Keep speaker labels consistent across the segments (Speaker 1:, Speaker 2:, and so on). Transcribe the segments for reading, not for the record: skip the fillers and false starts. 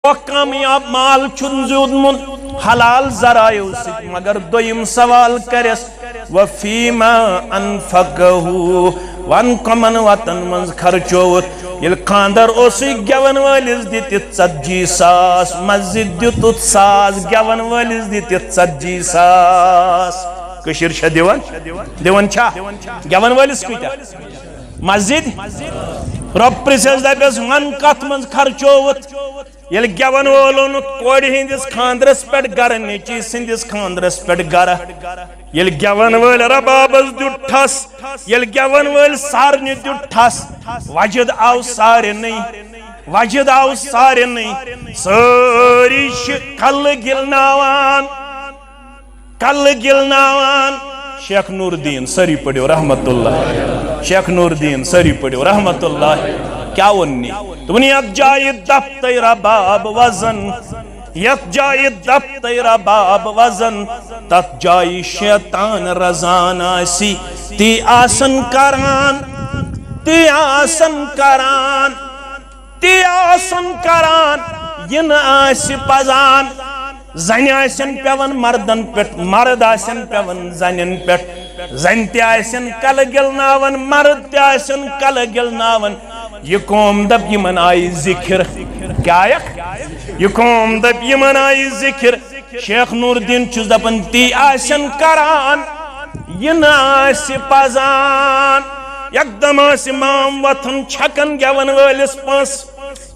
Speaker 1: کامیاب مال چھن زیودمن حلال ذرائع ست مگر دویم سوال کرس وفیما انفقہو وان کمن وطن منز خرچوت یل خاندر اوسی گیون والس دیتت 40 ساس مسجد دیتت ساس گیون والس دیتت 40 ساس کشیر شا دیون چھا گیون والس کتا مسجد رب پرسیز دپیس ون کت من خرچوت یل گیون وولون کوڑ ہندس خاندرس پہ گر نیچی سندس خاندرس پہ گر یل گیون ول ربابس دیت ٹھس یل گیون ول سارنہ دیت ٹھس وجد آو سارنی ساری کل گلناوان شیخ نور الدین سری پڑھو رحمت اللہ شیخ نور الدین سری پڑھو رحمت اللہ کیا ونی تمہیں یک جائے دب تیرا باب وزن یک جائے دب تیرا باب وزن تت جائے شیطان رزان آسی تی آسن کران ین آسی پزان زن آسن پیون مردن پٹ مرد آسن پیون زنن پٹ زن تی آسن کل گلناون مرد تی آسن کل گلناون یہ قوم دب یمن آئی ذکر کیا یہ قوم دب یمن آئی ذکر شیخ نور الدین چھس دپن تی آسن کران ین آسی پزان یکدم آسی مام وطن چھکن گیون والس پاس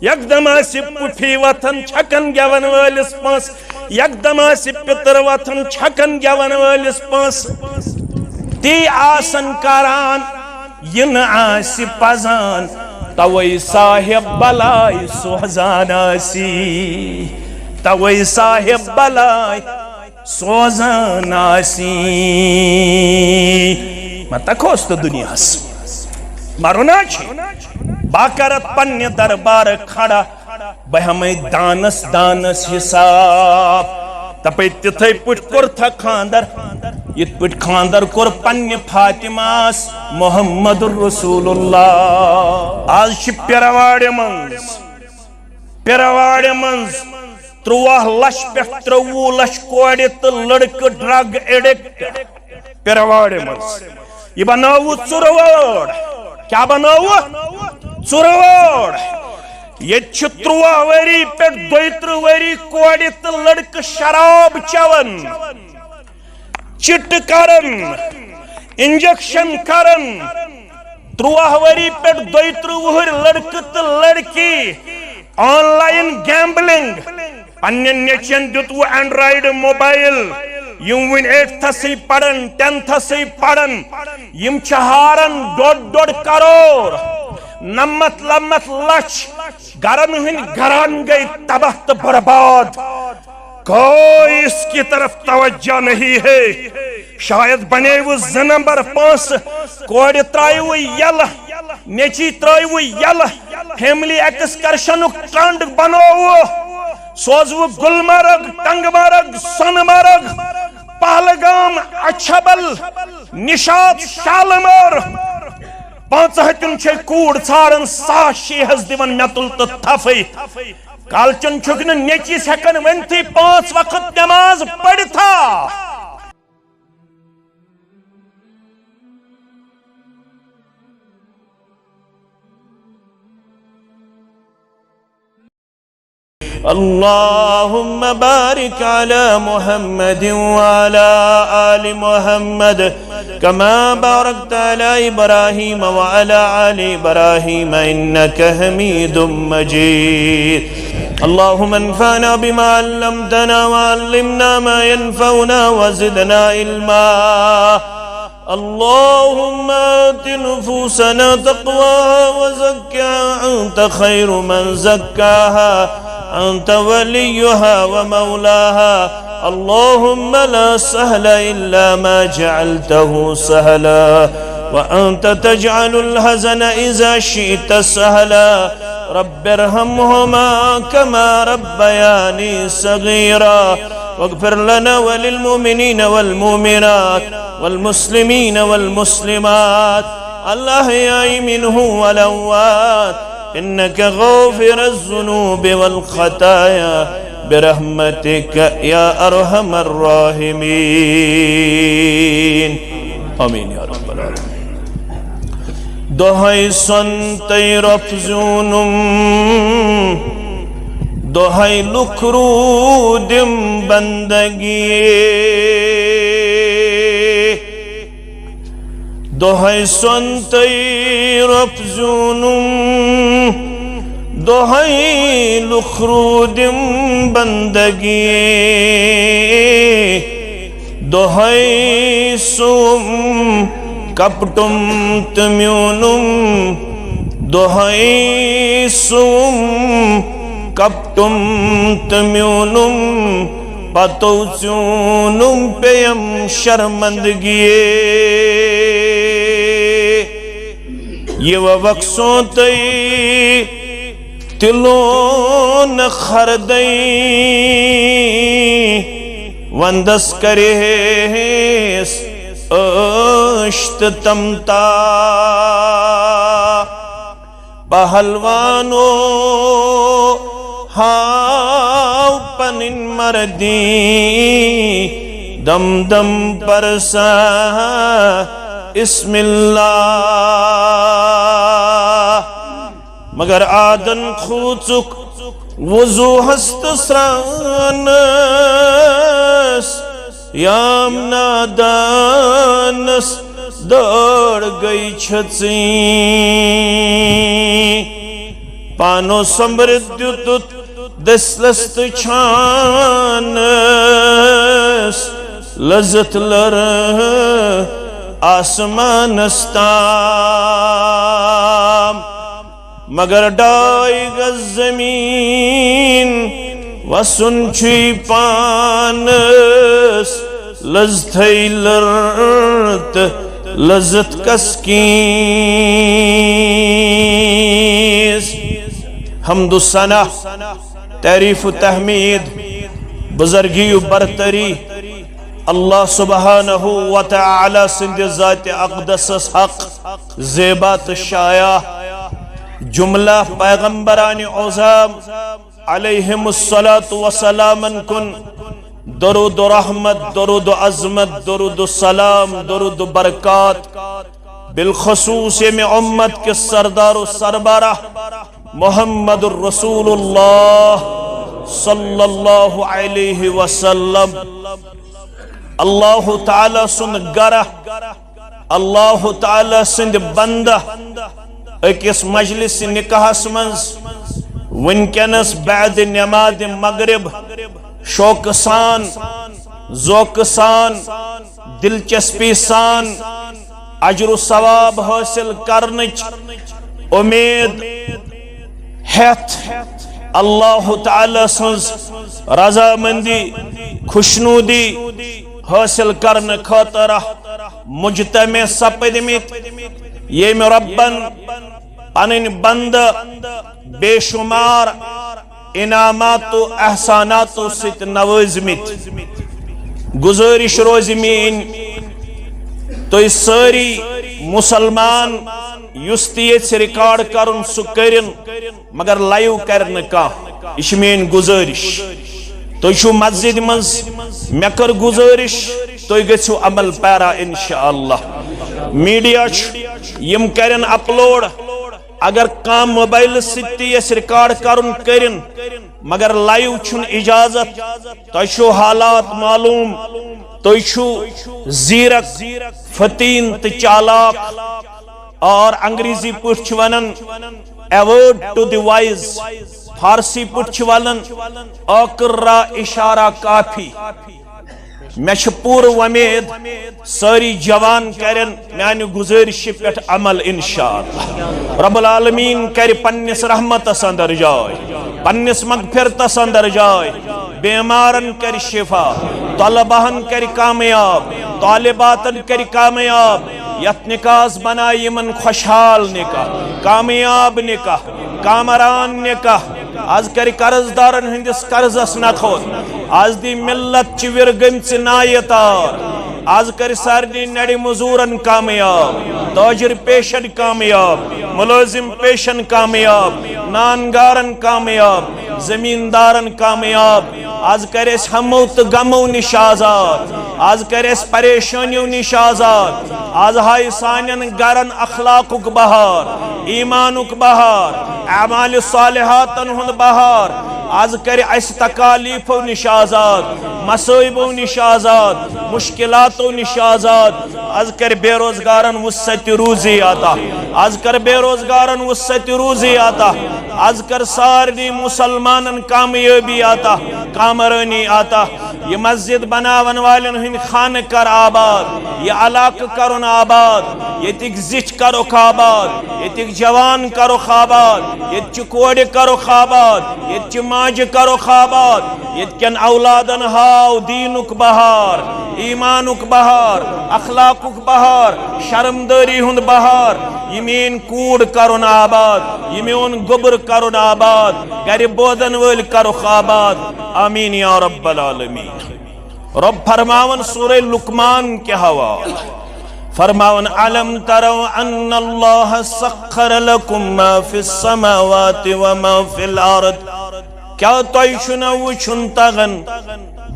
Speaker 1: یکدم آسی پٹھی وطن چھکن گیون والس پاس یکدم آسی پتر وطن چھکن گیون والس پاس تی آسن کران ین آسی پزان توئی صاحب بلائی سوزان آسی توئی صاحب بلائی سوزان آسی متا کھوست دنیا س مرونا چھ باکرت پنی دربار کھڑا بہمیں دانس حساب تپے تتھے پٹ کر تھا خاندر یہ پٹ خاندر کر پنی فاطماس محمد الرسول اللہ آج چھ پیرواڑ منز 30 لچھ پہ 30 لچھ کوڑی تو لڑک ڈرگ ایڈکٹ پیرواڑ منز یہ بناو ژروڑ کیا بناو ژروڑ یہ 30 وری پہ 32 وری کوڑی تو لڑک شراب چون چٹ کرن انجیکشن کرن 30 وری پہ 32 وہر لڑک تو لڑکی آن لائن گیمبلنگ پنن نیچن دیتو اینڈرائیڈ موبائل یم ون 8th سی پڑھن 10th سی پڑھن یم چہارن 1.5 کروڑ 90 لچھ گرن ہن گران گئی تباہ تو برباد کوئی اس کی طرف توجہ نہیں ہے شاید بنے وہ 2 نمبر 5 کوڑی ترائی وہ یل نیچی ترائی وہ یل فیملی ایکسکرشن ٹرنڈ بنو وہ سوز وہ گلمرگ ٹنگمرگ سنمرگ پہلگام اچھبل نشاد شالمر 5 ہتن چھے کوڑ ژھارن 6 دیون میتل تو تھفی کالچن چھکن نیچی سیکن ونتھی 5 وقت نماز پڑھتا اللهم بارك على محمد وعلى آل محمد كما باركت على إبراهيم وعلى آل إبراهيم إنك حميد مجيد اللهم انفعنا بما علمتنا وعلمنا ما ينفعنا وزدنا علما اللهم آت نفوسنا تقواها وزكها أنت خير من زكاها أنت وليها ومولاها اللهم لا سهل إلا ما جعلته سهلا وأنت تجعل الحزن إذا شئت سهلا رب ارحمهما كما ربياني صغيرا واغفر لنا وللمؤمنين والمؤمنات والمسلمين والمسلمات الأحياء منهم والأموات إنك غافر الذنوب والخطايا برحمتك يا أرحم الراحمين آمين يا رب العالمين دعائي سنتي رفزونم دعائي لکرودم بندگی دعائي سنتي رفزونم دعائي لکرودم بندگی دعائي سوم کپٹم تمیونم دعائي سوم کپٹم تمیونم پتوچونم پیم شرمندگی یہ وقصوں تی تلون خردئی وندس کریس اشت تمتا پہلوانو ہاو پنن مردی دم دم پرسا اسم اللہ مگر آدن خوچک وضو ہست سرانس یام نادانس دوڑ گئی چھچیں پانو سمردیتت دسلست چھانس لذت لر آسمانستام مگر ڈائی گز زمین وسن چھوئی پانس لذتھئی لرت لذت کسکیس حمد و ثنا تعریف و تحمید بزرگی و برتری اللہ سبحانہ و تعالی سند ذات اقدس حق زیبات شایع جملہ پیغمبران عظام علیہم السلام کن درود و رحمت درود و عظمت درود و سلام درود و برکات بالخصوص میں امت کے سردار و سربراہ محمد الرسول اللہ صلی اللہ علیہ وسلم اللہ تعالی سن گرہ اللہ تعالی سند بندہ اکس مجلس نکاح منز ونکنس بعد نماز مغرب شوق سان ذوق سان دلچسپی سان اجر و ثواب حاصل کرنچ امید ہیت اللہ تعالی سنز رضامندی خوشنودی حاصل کرن خاطرہ مجتمع سپدمت یم ربن پنن بند بے شمار انعامات و احسانات ست نوازمت گزارش روز مین تو ساری مسلمان یستیت ریکارڈ کرن سو کرن مگر لائیو کرن کا اشمین گزارش تو شو مسجد منز مکر گزارش تو گچو عمل پیرا انشاءاللہ میڈیا یم کرن اپلوڈ اگر کام موبائل ستی اس ریکارڈ کرن کرن مگر لائیو چھن اجازت تو شو حالات معلوم تو شو زیرک فتین تچالاک اور انگریزی پوچھ ونن ایورڈ ٹو دی وائز فارسی پوچھ ونن اقرا اشارہ کافی میں پور ومید ساری جوان کرن میانی گزارش پیٹھ عمل انشاءاللہ رب العالمین کر پنس رحمت اندر جائے پنس مغفرت اندر جائے بیمارن کر شفا طلبہن کر کامیاب طالباتن کر کامیاب یت نکاز بنائی من خوشحال نکاح کامیاب نکاح کامران نکاح آز کر قرضدارن ہندس قرضس نکھوت آز دی ملت چویر گمچ نایتار آز کر سارنی نڑی مزورن کامیاب، تاجر پیشن کامیاب، ملازم پیشن کامیاب، نانگارن کامیاب، زمیندارن کامیاب، آز کر اس ہمو تو غمو نش آزاد، آز کر اس پریشانیوں نش آزاد، آز ہائی سانین گرن اخلاقک بہار، ایمانک بہار، اعمال صالحاتن ہند بہار، آز کر اس تکالیفو نش آزاد، مصائبو نش آزاد، مشکلاتو نش آزاد، آز کر بے روزگارن وسعت روزی آتا، آز کر بے روزگارن وسعت روزی آتا، آز کر سارنی مسلمانن کامیابی آتا، کامرانی آتا، یہ مسجد بناون والن ہن خان کر آباد، یہ علاقہ کرن آباد، یہ تک زچ کرو آباد، یہ تک جوان کرو آباد، یہ چکوڑ کرو آباد، یہ چماج کرو آباد، یہ کن اولادن ہاو دینک بہار، ایمانک بہار، اخلاقک بہار، شرمداری ہند بہار، یمین کوڑ کرن آباد، یمین گبر کرن آباد، گر بودن ول کرو آباد، آمین یا رب العالمین۔ رب فرماون سورہ لقمان کے حوالے فرماون علم تروا ان اللہ سخر لکم ما فی السماوات وما فی الارض، کیا توئی چھنا وچھن تغن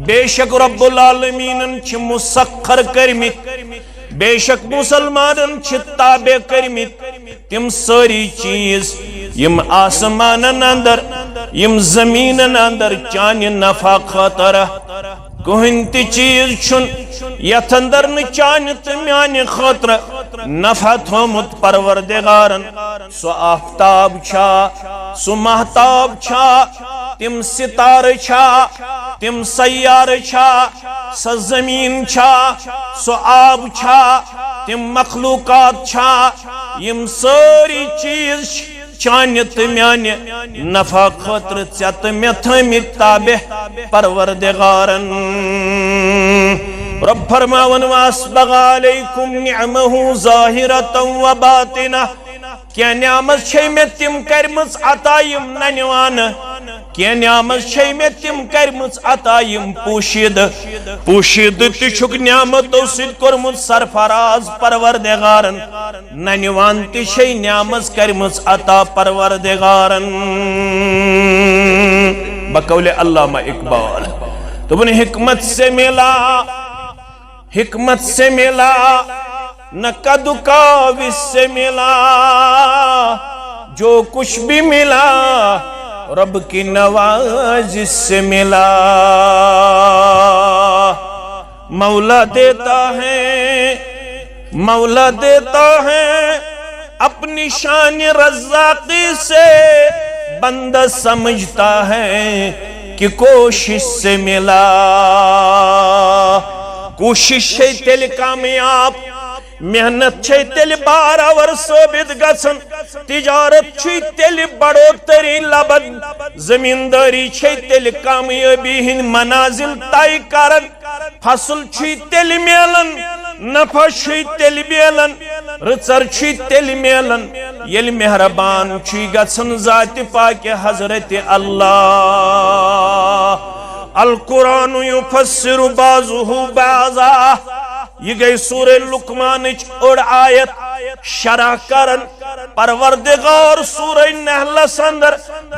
Speaker 1: بے شک رب العالمین چھ مسخر کرمت، بے شک مسلمانن چھ تابع کرمت تم ساری چیز یم آسمانن اندر یم زمینن اندر چانی نفع خاطرہ، کوہن تی چیز چھن یت اندر نچانی تمیانی خاطرہ نفع تھومت پروردگارن، سو آفتاب چھا، سو محتاب چھا، تم ستار چھا، تم سیار چھا، سو زمین چھا، سو آب چھا، تم مخلوقات چھا، یم ساری چیز چانت میانی نفع خطر چت میتھمت تابع پروردگارن۔ رب فرماون واسبغ علیکم نعمہ ظاہرتا و باطنہ، کیا نعمت چھے میں تم کرمز عطا یم ننوان، کیا نعمت چھے میں تم کرمز عطا یم پوشید، پوشید تشک نعمتو سید کرمز سرفراز پروردگارن، ننوان تشے نعمت کرمز عطا پروردگارن۔ بقول علامہ اقبال تو انہیں حکمت سے ملا، حکمت سے ملا، نہ قد کاوش سے ملا، جو کچھ بھی ملا رب کی نوازش سے ملا، مولا دیتا ہے، مولا دیتا ہے اپنی شان رزاقی سے، بندہ سمجھتا ہے کہ کوشش سے ملا، کوشش ہے تیل کامیاب، محنت چھے تیل باراور ثابت گسن، تجارت چھے تیل بڑو تری لبن، زمینداری چھے تیل کامیابی ہن منازل تائی کرن، فصل چھے تیل میلن، نفع چھے تیل میلن، رچر چھے تیل میلن، یل مہربان چھے گسن ذات پاک حضرت اللہ۔ القرآن یفسر بعضہ بعضا، یہ گئی سورہ لقمانچ اور آیت شرح کرن، پروردگار سورہ نحل سندر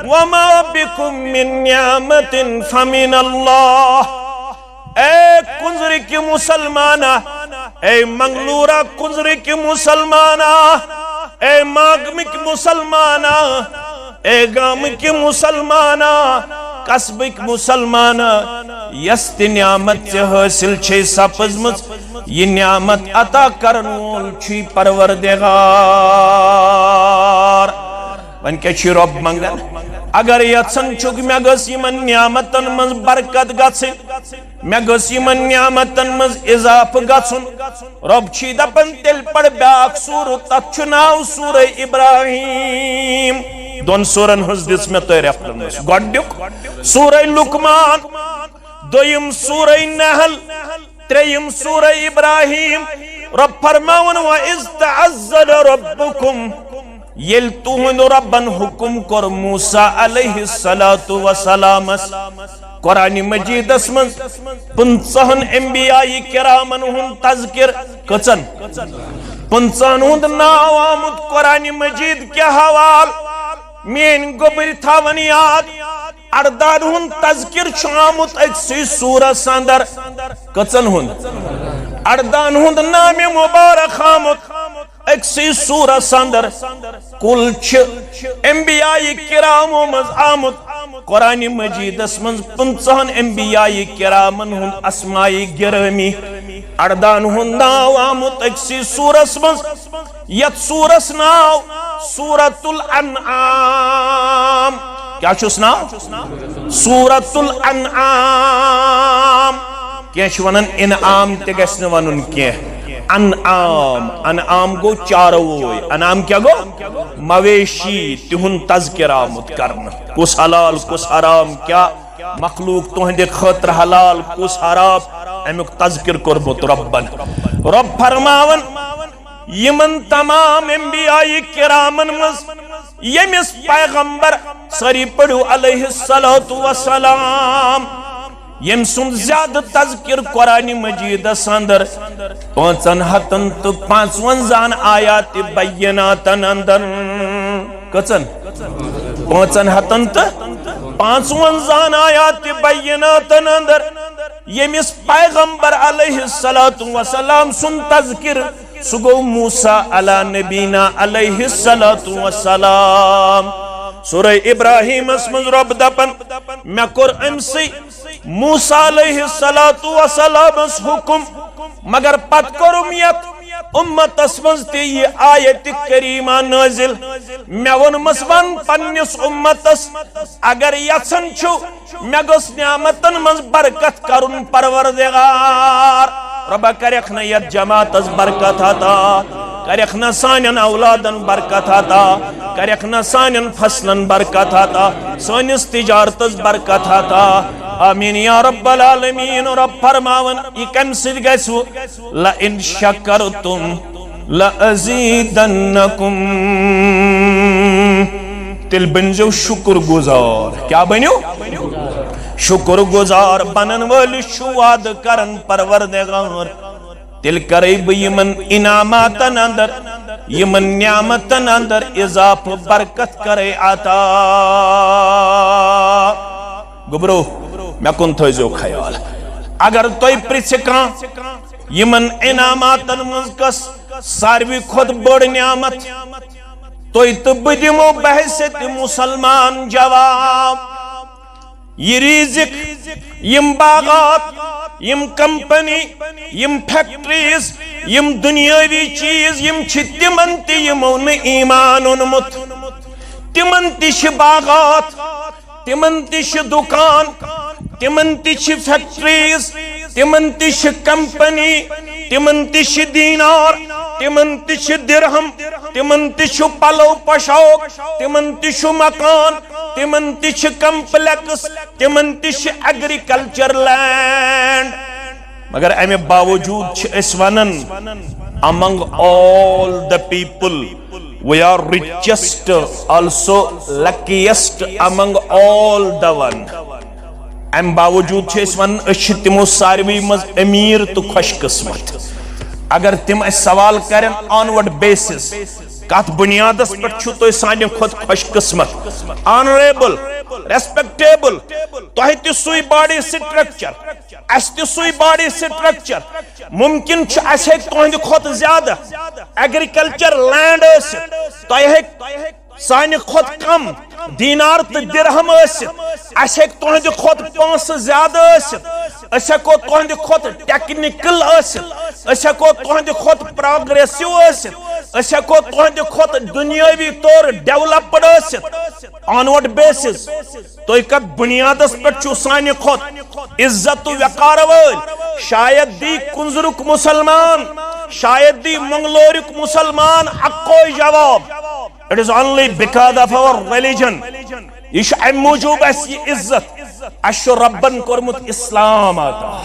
Speaker 1: وما بکم من نعمت فمن اللہ۔ اے کنزری کی مسلمانہ، اے منگلورہ کنزری کی مسلمانہ، اے ماگم کی مسلمانہ، اے گام کی مسلمانہ، قصبک مسلمانہ، یست نعمت حاصل چھے سپزمت، یہ نعمت عطا کرنول چھے پروردگار۔ ون کیا چھے رب منگن، اگر یتسن چک میں گس یمن نعمتن منز برکت گسن، میں گس یمن نعمتن منز اضاف گسن، رب چھے دپن تل پڑ بیاک سورت تت چناو سورہ ابراہیم، دون سورن حس دس میں تو ریفرنس، گوڑیک سورہ لقمان، دویم سورہ نحل، تریم سورہ ابراہیم۔ رب فرماون وَإِذْ تَعَزَّلَ رَبُّكُمْ، یل تہند ربن حکم کر موسیٰ علیہ السلام قرآن مجید من 50 انبیاء کرامن ہن تذکر کچن 50 ہند ناو آمد قرآن مجید کیا حوال مین گبر تھاون یاد 18 ہند تذکر آمت اکسی سورہ ساندر کچن ہند 18 ہند نام مبارک آمت اکسی سورہ ساندر کل انبیاء کرام مز آمد قرآن مجید من 50 انبیاء کرامن ہند اسماء گرامی 18 ہند ناو آمد اکسی سورہ من یت سورہ ناو سورۃ الانعام کیا چھس ناو سورۃ الانعام کیا ونن انعام تے گژھِ ونن کی انعام گو چاروئی انعام کیا گو مویشی تہن تذکر آمد کرنا کس حلال کس حرام کیا مخلوق تہندے خاطر حلال کس حرام امیک تذکر کربت ربن رب فرماون یمن تمام انبیاء کرامن مز یمس پیغمبر سری پڑھو علیہ السلام یم سن زیادہ تذکر قرآن مجید اندر 555 آیات بینات اندر کچن 555 آیات بینات اندر یمس پیغمبر علیہ السلام سن تذکر سگو موسیٰ علی نبینا علیہ السلام سورہ ابراہیم اسمز رب دپن میں کر امسی موسیٰ علیہ السلام اس حکم مگر پت کرم یت امت اسمز تی یہ آیت کریمہ نازل میں ون مسون پنیس امتس اگر یسن چھو میں گس نعمتن مز برکت کرن پروردگار ربا کرخنا یت جماعت از برکت آتا کرخنا سانین اولادن برکت آتا کرخنا سانین فصلن برکت آتا سانیس تجارت از برکت آتا آمین یا رب العالمین رب فرماون اکم سید گیسو لئن شکرتم لأزیدنکم تل بنجو شکر گزار کیا بنیو شکر گزار بنن والی شواد کرن پروردگار تل قریب یمن انعاماتن اندر یمن نعمتن اندر اضاف برکت کرے آتا گبرو میں کن تھوزو خیال اگر توی پرچکان یمن انعاماتن مزکس ساروی خود بڑ نعمت توی تبدیمو بحثت مسلمان جواب یہ رزق یم باغات M company M factories M دنیاوی چیز یم چھ تمن تی یمون ایمان اونمت تمن تش باغات تمن تش دکان تمن تش فیکٹریز تمن تش کمپنی تمن تش دینار تمن تش درہم تمن تش پلو پشوک تمن تش مکان تمن تش کمپلیکس تمن تش ایگریکلچر لینڈ مگر امی باوجود چھ اس ونن among all the people we are richest also luckiest among all the one ام باوجود چھ اس ون اچھ تمو ساروی مز امیر تو خوش قسمت اگر تم اس سوال کرن آنورڈ بیسس کات بنیادس پر چھو تو سانی خود خوش قسمت آنریبل ریسپیکٹیبل تو ہے تی سوئی باڈی سٹرکچر اس تی سوئی باڈی سٹرکچر ممکن چھ اس ہے تو ہندی خود زیادہ ایگریکلچر لینڈ اس تو ہے سانی خود کم دینار تو درہم اس اس ہے تو ہندی خود پانس زیادہ اس اس ہے کو تو ہندی خود ٹیکنیکل اس اس ہے کو تو ہندی خود پروگریسیو اس اس ہے کو تو ہندی خود دنیاوی طور ڈیولپڈ اس آنورڈ بیسس تو ایک بنیادس پر چھو سانی خود عزت و وقار ول شاید دی کنزرک مسلمان شاید دی منگلورک مسلمان حقو جواب it is only because of our religion یہ ام موجوب اس یہ عزت اشو ربن کرمت اسلام آتا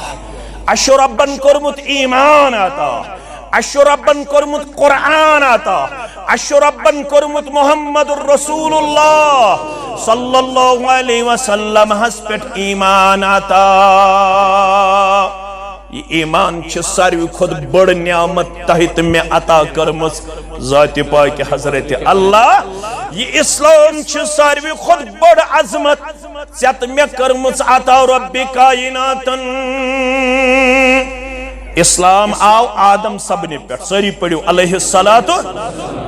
Speaker 1: اشو ربن کرمت ایمان آتا اشو ربن کرمت قرآن آتا اشربن کرمت محمد الرسول اللہ صلی اللہ علیہ وسلم ہس پیٹ ایمان آتا یہ ایمان چھ ساروی خود بڑ نعمت تحت میں عطا کرمس ذات پاک حضرت اللہ یہ اسلام چھ ساروی خود بڑ عظمت ذات میں کرمس عطا رب کائناتن اسلام آو آدم سبنی پر سری پڑیو علیہ الصلاة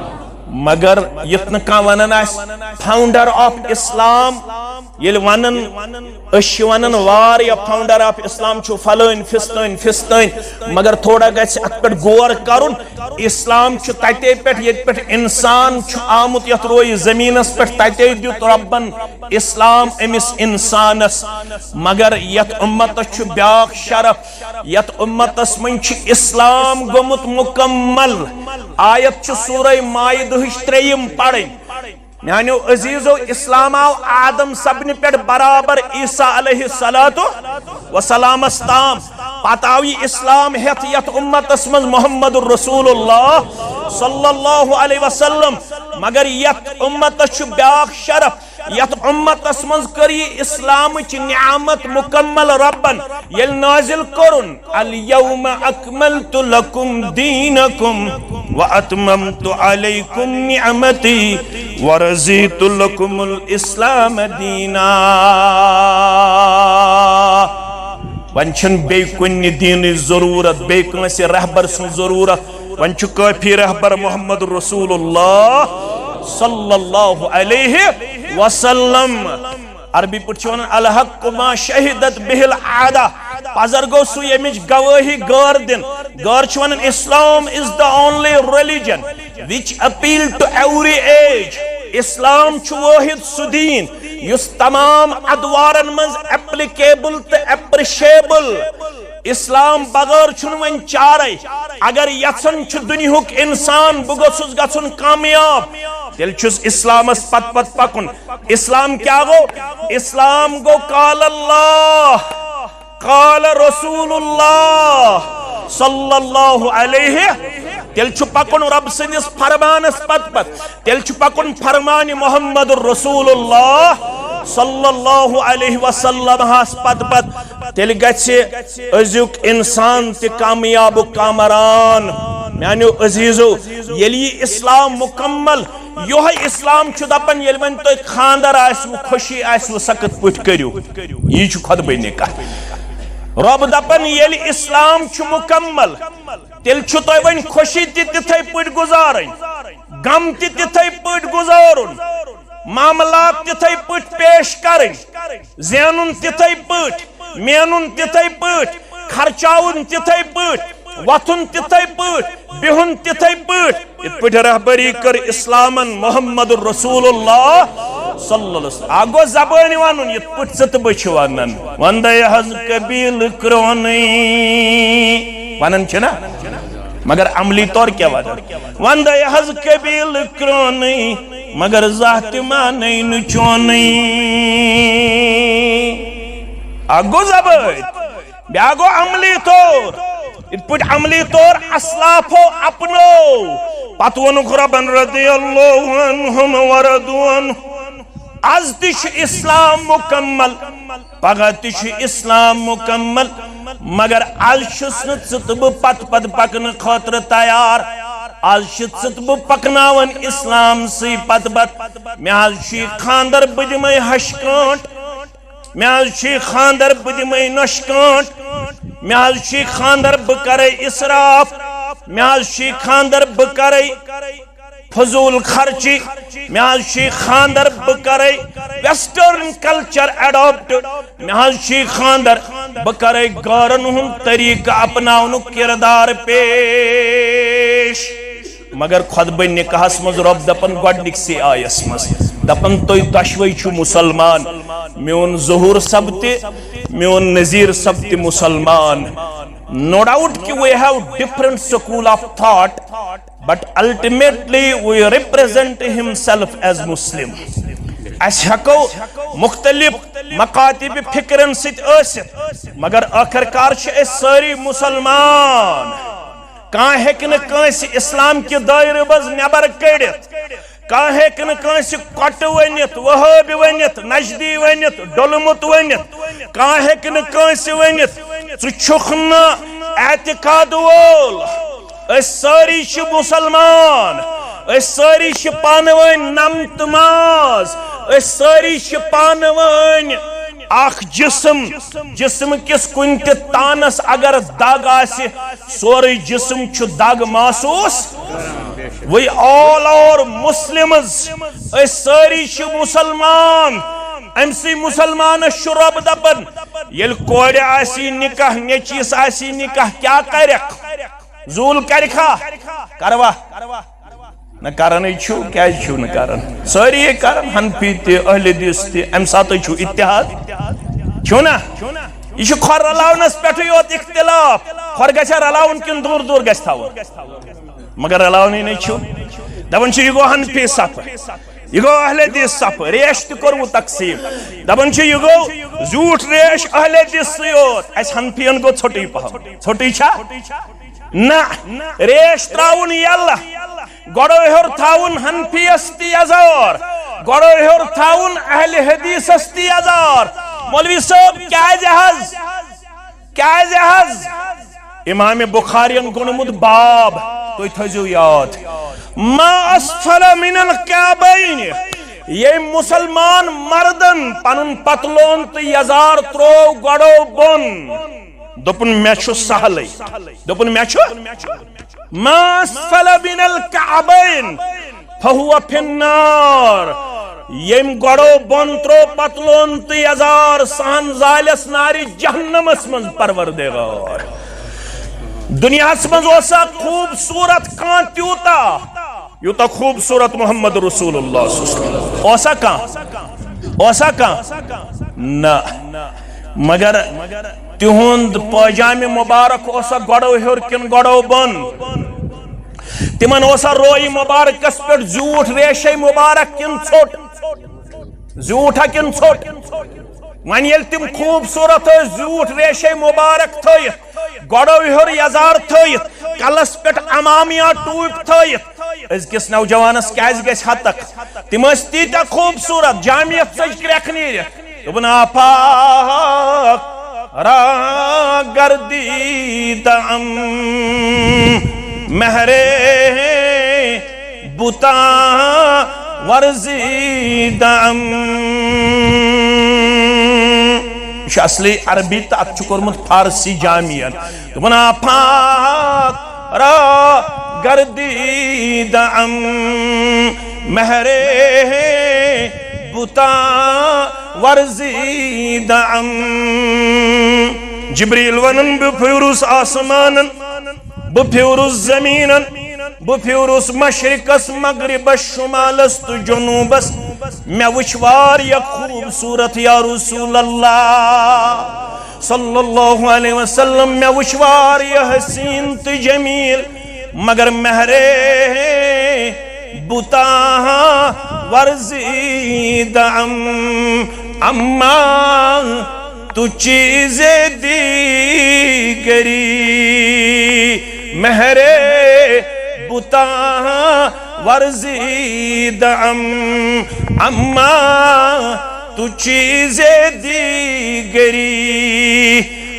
Speaker 1: مگر یتن کا ونن آس فاؤنڈر آف اسلام یل ونن اش ونن وار یا فاؤنڈر آف اسلام چھو فلین فستین مگر تھوڑا گیس ات پر غور کرن اسلام چھو تیتے پیٹ یت پیٹ انسان چھو آمد یت روی زمین اس پیٹ تیتے دیت ربن اسلام امس انسانس مگر یت امت چھو بیاق شرف یت امت اس من چھو اسلام گمت مکمل آیت چھو سورہ مائدہ تریم پڑھیں میانیو عزیزو اسلام آو آدم سبنی پیٹ برابر عیسیٰ علیہ السلام استام پتاوی اسلام ہیت یت امت اسمز محمد الرسول اللہ صلی اللہ علیہ وسلم مگر یت امت چھ بیاق شرف یت امت اسمز کری اسلام چھ نعمت مکمل ربن یل نازل کرن الیوم اکملت لکم دینکم واتممت علیکم نعمتی ورزیت لکم الاسلام دینا ونچن بے کن دین ضرورت بے کنسی رہبر سن ضرورت ونچو کافی رہبر محمد رسول اللہ صلی اللہ علیہ وسلم عربی پرچون الحق ما شہدت بہل عادہ پازر گو سو یمج گواہی گار دن گار چون اسلام is the only religion which appeal to every age اسلام چھو واحد سدین یس تمام ادوارن منز اپلیکیبل تے اپریشیبل اسلام بغیر چھن ون چارے اگر یسن چھ دنیاک انسان بگوسس گژھن کامیاب تیل چھس اسلامس پت پت پکن اسلام کیا گو اسلام گو قال اللہ قال رسول اللہ صلی اللہ علیہ تیل چھ پکن رب سندس فرمانس پت پت تیل چھ پکن فرمان محمد رسول اللہ صلی اللہ علیہ وسلم ہاس پت پت تیل گچھے ازیک انسان تی کامیاب و کامران میانیو عزیزو یلی اسلام مکمل یوہ اسلام چھ دپن یل ون تو خاندر آسو خوشی آسو سکت پٹ کریو یہ چھ خود بینی کا رب دپن یل اسلام چھ مکمل تیل چھ تو ون خوشی تی تتھے پٹ گزارن غم تی تتھے پٹ گزارن معاملات تتھے پٹ پیش کرن زینن تتھے پٹ مینن تتھے پٹ خرچاون تتھے پٹ وطن تتھے پٹ بہن تتھے پٹ ات پٹ رہبری کر اسلامن محمد الرسول اللہ صلی اللہ علیہ وسلم آگو زبانی وانن ات پٹ ست بچ وانن وندے حض قبیل کرونی وانن چھنا مگر عملی طور کیا وانن وندے حض قبیل کرونی مگر ذات مانی نچونی آگو زبانی بیاگو عملی طور ات پٹ عملی طور اسلافو اپنو پتونک ربن رضی اللہ عنہم وردون از تش اسلام مکمل پگہ تش اسلام مکمل مگر آج شسن ژتب پت پت پکن خاطر تیار آج ژتب پکناون اسلام سی پت پت میں چھ خاندر بدمے ہشکانٹ میں چھ خاندر بدمے نشکانٹ میں چھ خاندر بکرے اسراف میں چھ خاندر بکرے فضول خرچی میں چھ خاندر بکرے ویسٹرن کلچر اڈاپٹ میں چھ خاندر بکرے گارن ہن طریقہ اپناؤن کردار پیش مگر خود بن نکاحس مز رب دپن گڈنک سی آیس مز دپن تو دشوئی چھو مسلمان میون ظہور سبتی میون نظیر سبتی مسلمان no doubt ki we have different school of thought but ultimately we represent himself as Muslim اس ہکو مختلف مکاتب فکرن ست ٲسِتھ مگر آخر کار چھ اس ساری مسلمان کان ہیکن کانس اسلام کی دائرہ بز نبر کڑت کان ہیکن کانس کٹ ونت وہابی ونت نجدی ونت ڈولمت ونت کان ہیکن کانس ونت ژٕ چھُکھ نہٕ اعتقاد وول اس ساری چھ مسلمان اس ساری چھ پانوین نمت ماز اس ساری چھ پانوین اخ جسم کس کنت تانس اگر دگ آسی سوری جسم چھ دگ محسوس وی all our Muslims اس ساری چھ مسلمان امسی مسلمان شرب دپن یل کوڑ آسی نکاح نیچیس آسی نکاح کیا کرک زول کرکھا کروا نہ کرنے چھو کیا چھو نہ کرن ساری یہ کرن حنفی تے اہل حدیث تے ام ساتھ چھو اتحاد چھو نا یہ چھو خور رلاونس پیٹھ یوت اختلاف خور گچھا رلاون کن دور دور گچھ تھاون مگر رلاونی نہیں چھو دبن چھو یہ گو حنفی صف یہ گو اہل حدیث صف ریش تے کرو تقسیم دبن چھو یہ گو زوٹ ریش اہل حدیث سیوت اس حنفیان گو چھوٹی پہم چھوٹی چھا نا ریش تراؤن یاللہ گوڑو ہر تھاؤن حنفی استی ازار گوڑو ہر تھاؤن اہل حدیث استی ازار مولوی صاحب کیا جہاز کیا جہاز امام بخاری انگونمد باب تو اتھجو یاد ما اسفل من القعبین یہ مسلمان مردن پنن پتلون تی ازار ترو گوڑو بن دپن میں چھو سہلی دپن میں چھو ما اسفل من الكعبین فہو فی النار یم گوڑو بنترو پتلون تی ازار سہن زالس ناری جہنم اسمز پروردگار دنیا اسمز اوسا خوبصورت کان تیوتا یوتا خوبصورت محمد رسول اللہ صلی اللہ علیہ وسلم اوسا کان نا مگر تہند پاجام مبارک اوسا گوڑو ہر کن گوڑو بن تمن اوسا روئی مبارک اس پر زوٹ ریشی مبارک کن ژھوٹ زوٹا کن ژھوٹ ون یل تم خوبصورت زوٹ ریشی مبارک تھیت گوڑو ہر یزار تھیت کلس پٹ امامیا ٹوپ تھیت از کس نوجوانس کیاز گیس حد تک تم اس تیتا خوبصورت جامعیت سج کریک نیرت دپن آپاک را گردیدم مہرے بوتا ورزیدم یہ اصلی عربی تا ات چکرمت فارسی جامعین دپن آپاک را گردیدم مہرے بوتا ورزیدم جبریل ونن بفیروس آسمانن بفیروس زمینن بفیروس مشرقس مغربس شمالس تو جنوبس میں وچوار یا خوبصورت یا رسول اللہ صلی اللہ علیہ وسلم میں وچوار یا حسین تو جمیل مگر مہرے بوتا ورزیدم اما تو چیز دیگری مہرے بوتا ورزیدم اما تو چیز دیگری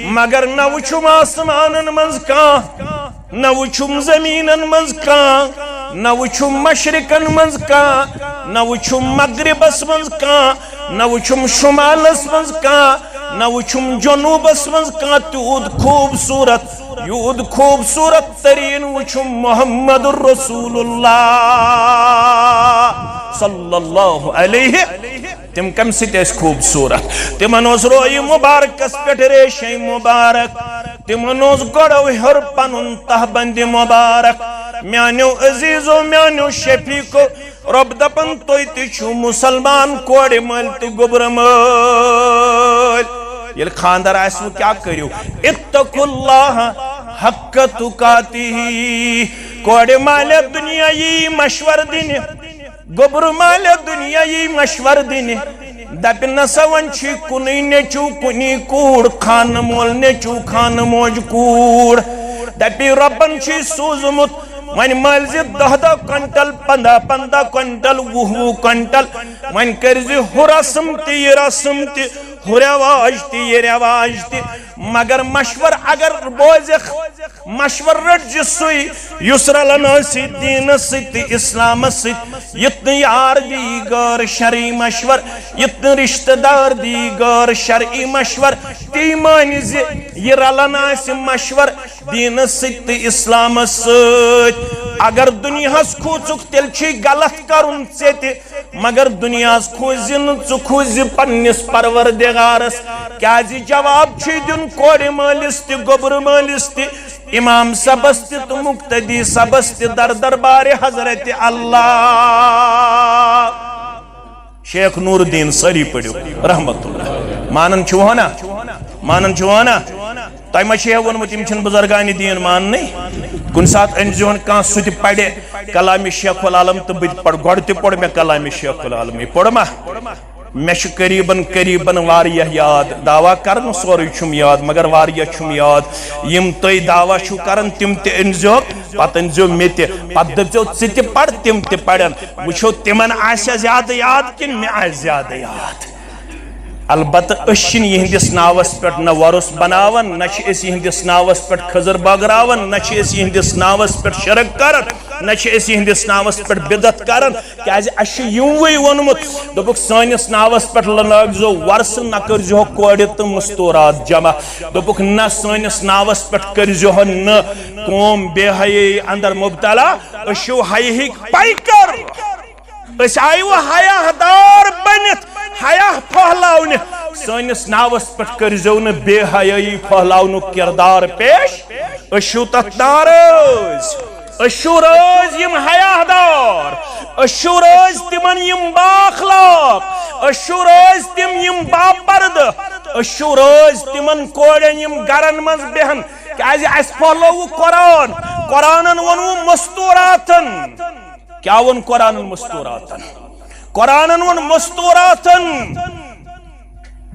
Speaker 1: مگر نہ وچھم آسمانن منز کان نہ وچھم زمینن منز کان نہ وچھم مشرقن منز کان نہ وچھم مغربس منز کان نہ وچھم شمالس منز کان نہ وچھم جنوبس منز کان تیود خوبصورت یود خوبصورت ترین وچھم محمد رسول اللہ صلی اللہ علیہ تم کم سیتیس خوبصورت تم انوز روئی مبارک اس پیٹ ریشی مبارک تم انوز گڑو ہر پنن تہبند مبارک میانیو عزیزو میانیو شفیقو رب دپن توی تیچو مسلمان کوڑی مل تو گبر مل یہ خاندر ایسو کیا کریو اتقو اللہ حق تقاتی کوڑی مال دنیا یہ مشور دین گبر مال دنیا یہ مشور دین دپ نسون چھ کنی نیچو کنی کوڑ خان مول نیچو خان موج کوڑ دپی ربن چھ سوزمت ون ملز 10 کنٹل 15 کنٹل 20 کنٹل ون کرز ہو رسم تہ یہ رسم تہ ہو رواج تہ یہ رواج تہ مگر مشور اگر بوزخ مشور رٹ جسوی یس رلن سی دین سی اسلام سی یتن یار دی غیر شرعی مشور یتن رشتہ دار دی غیر شرعی مشور تی مانی زی یہ رلن سی مشور دین سی اسلام سی اگر دنیا کھوچک تیل چھ غلط کرن ژے مگر دنیا کھوزن ژٕ کھوزِ پننس پروردگارس کیازِ جواب چھ دین کور مالس تہ گوبر مالس تہ امام صبس تہ مقتدی صبس تہ در دربار حضرت اللہ شیخ نور الدین سری پڑھو رحمت اللہ مانن چھو نا مانن چھو نا تہ ما چھ ونمت یم چھن بزرگان دین ماننے کن سات انجون کان سہ پڑھے کلام شیخ العالم تو بت پڑھ گۄڈٕ تہ پڑھ میں کلام شیخ العالم پڑھ ما میں قریباً واریہ یاد دعویٰ کرن سوری چھم یاد مگر واریہ چھم یاد یم تُہۍ دعویٰ چھو کرن تم تہ انزو پتہ انزو مے تہ پتہ دپزو ژٕ تہ پڑھ تم تہ پڑھن وچھو تمن آسیا زیادہ یاد کن مے آسہِ زیادہ یاد البتہ أسۍ یہندس ناوس پہ نہ ورس بناون نہ یہندس ناوس پہ خزر بٲگراون نہ یہندس ناوس پہ شرک کرن نہ یہندس ناوس پہ بدعت کرن کیازِ اسہِ یموے وونمت دوٚپُکھ سٲنِس ناوس پہ لٲگزو ورسہٕ نہ کٔرزِہو کورِ تہٕ مستورات جمع دوٚپُکھ نہ سٲنِس ناوس پہ کٔرزِہو نہ قوم بے حیائی اندر مبتلا أسۍ چھِو حیاہٕکۍ پیکر أسۍ آیہِ حیا دار بنِتھ حیا پھہلاونہِ سٲنِس ناوس پہ کٔرزیو نہٕ بے حیائی پھہلاونُک کردار پیش أسۍ چھِو تتھ ناراض أسۍ چھِو رٲضۍ یم حیا دار أسۍ چھِو رٲضۍ تمن یم بااخلاق أسۍ چھِو رٲضۍ تم یم باپردٕ أسۍ چھِو رٲضۍ تمن کورٮ۪ن یم گرن منٛز بیہن کیازِ اسہِ پھہلووُ قرآن قرآنن ووٚنوُ مستوراتن کیا ون قرآن مستوراتن قرآن ون مستوراتن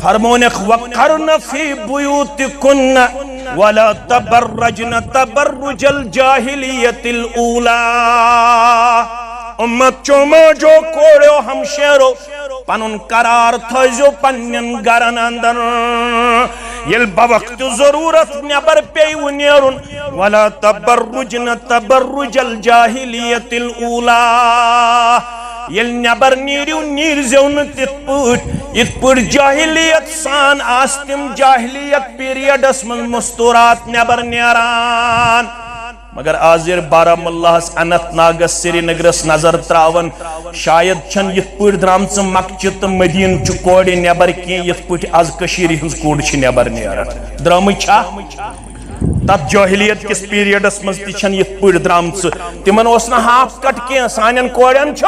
Speaker 1: فرمونک وقرن فی بیوتکن ولا تبرجن تبرج الجاہلیت الاولا امت چوما جو کوڑو ہم شیرو پنن قرار تھزو پنن گرن اندر یل بوقت ضرورت نبر پیو نیرن ولا تبرجن تبرج الجاہلیت الاولا یل نبر نیریو نیرزیون تت پٹ جاہلیت سان آستم جاہلیت پیریڈس من مستورات نبر نیران مگر آزیر بارہمولہس اننت ناگس سری نگرس نظر تراون شاید چھن یت پٹ درامچ مکہ تہ مدینہ چھ کوڑ نبر کی یت پٹ آز کشیر ہنز کوڑ چھ نبر نیران درام چھا تب جاہلیت کس پیریڈس مز تہ چھن یت پٹ درامچ تمن اوس نہ ہاف کٹ کی سانن کوڑن چھ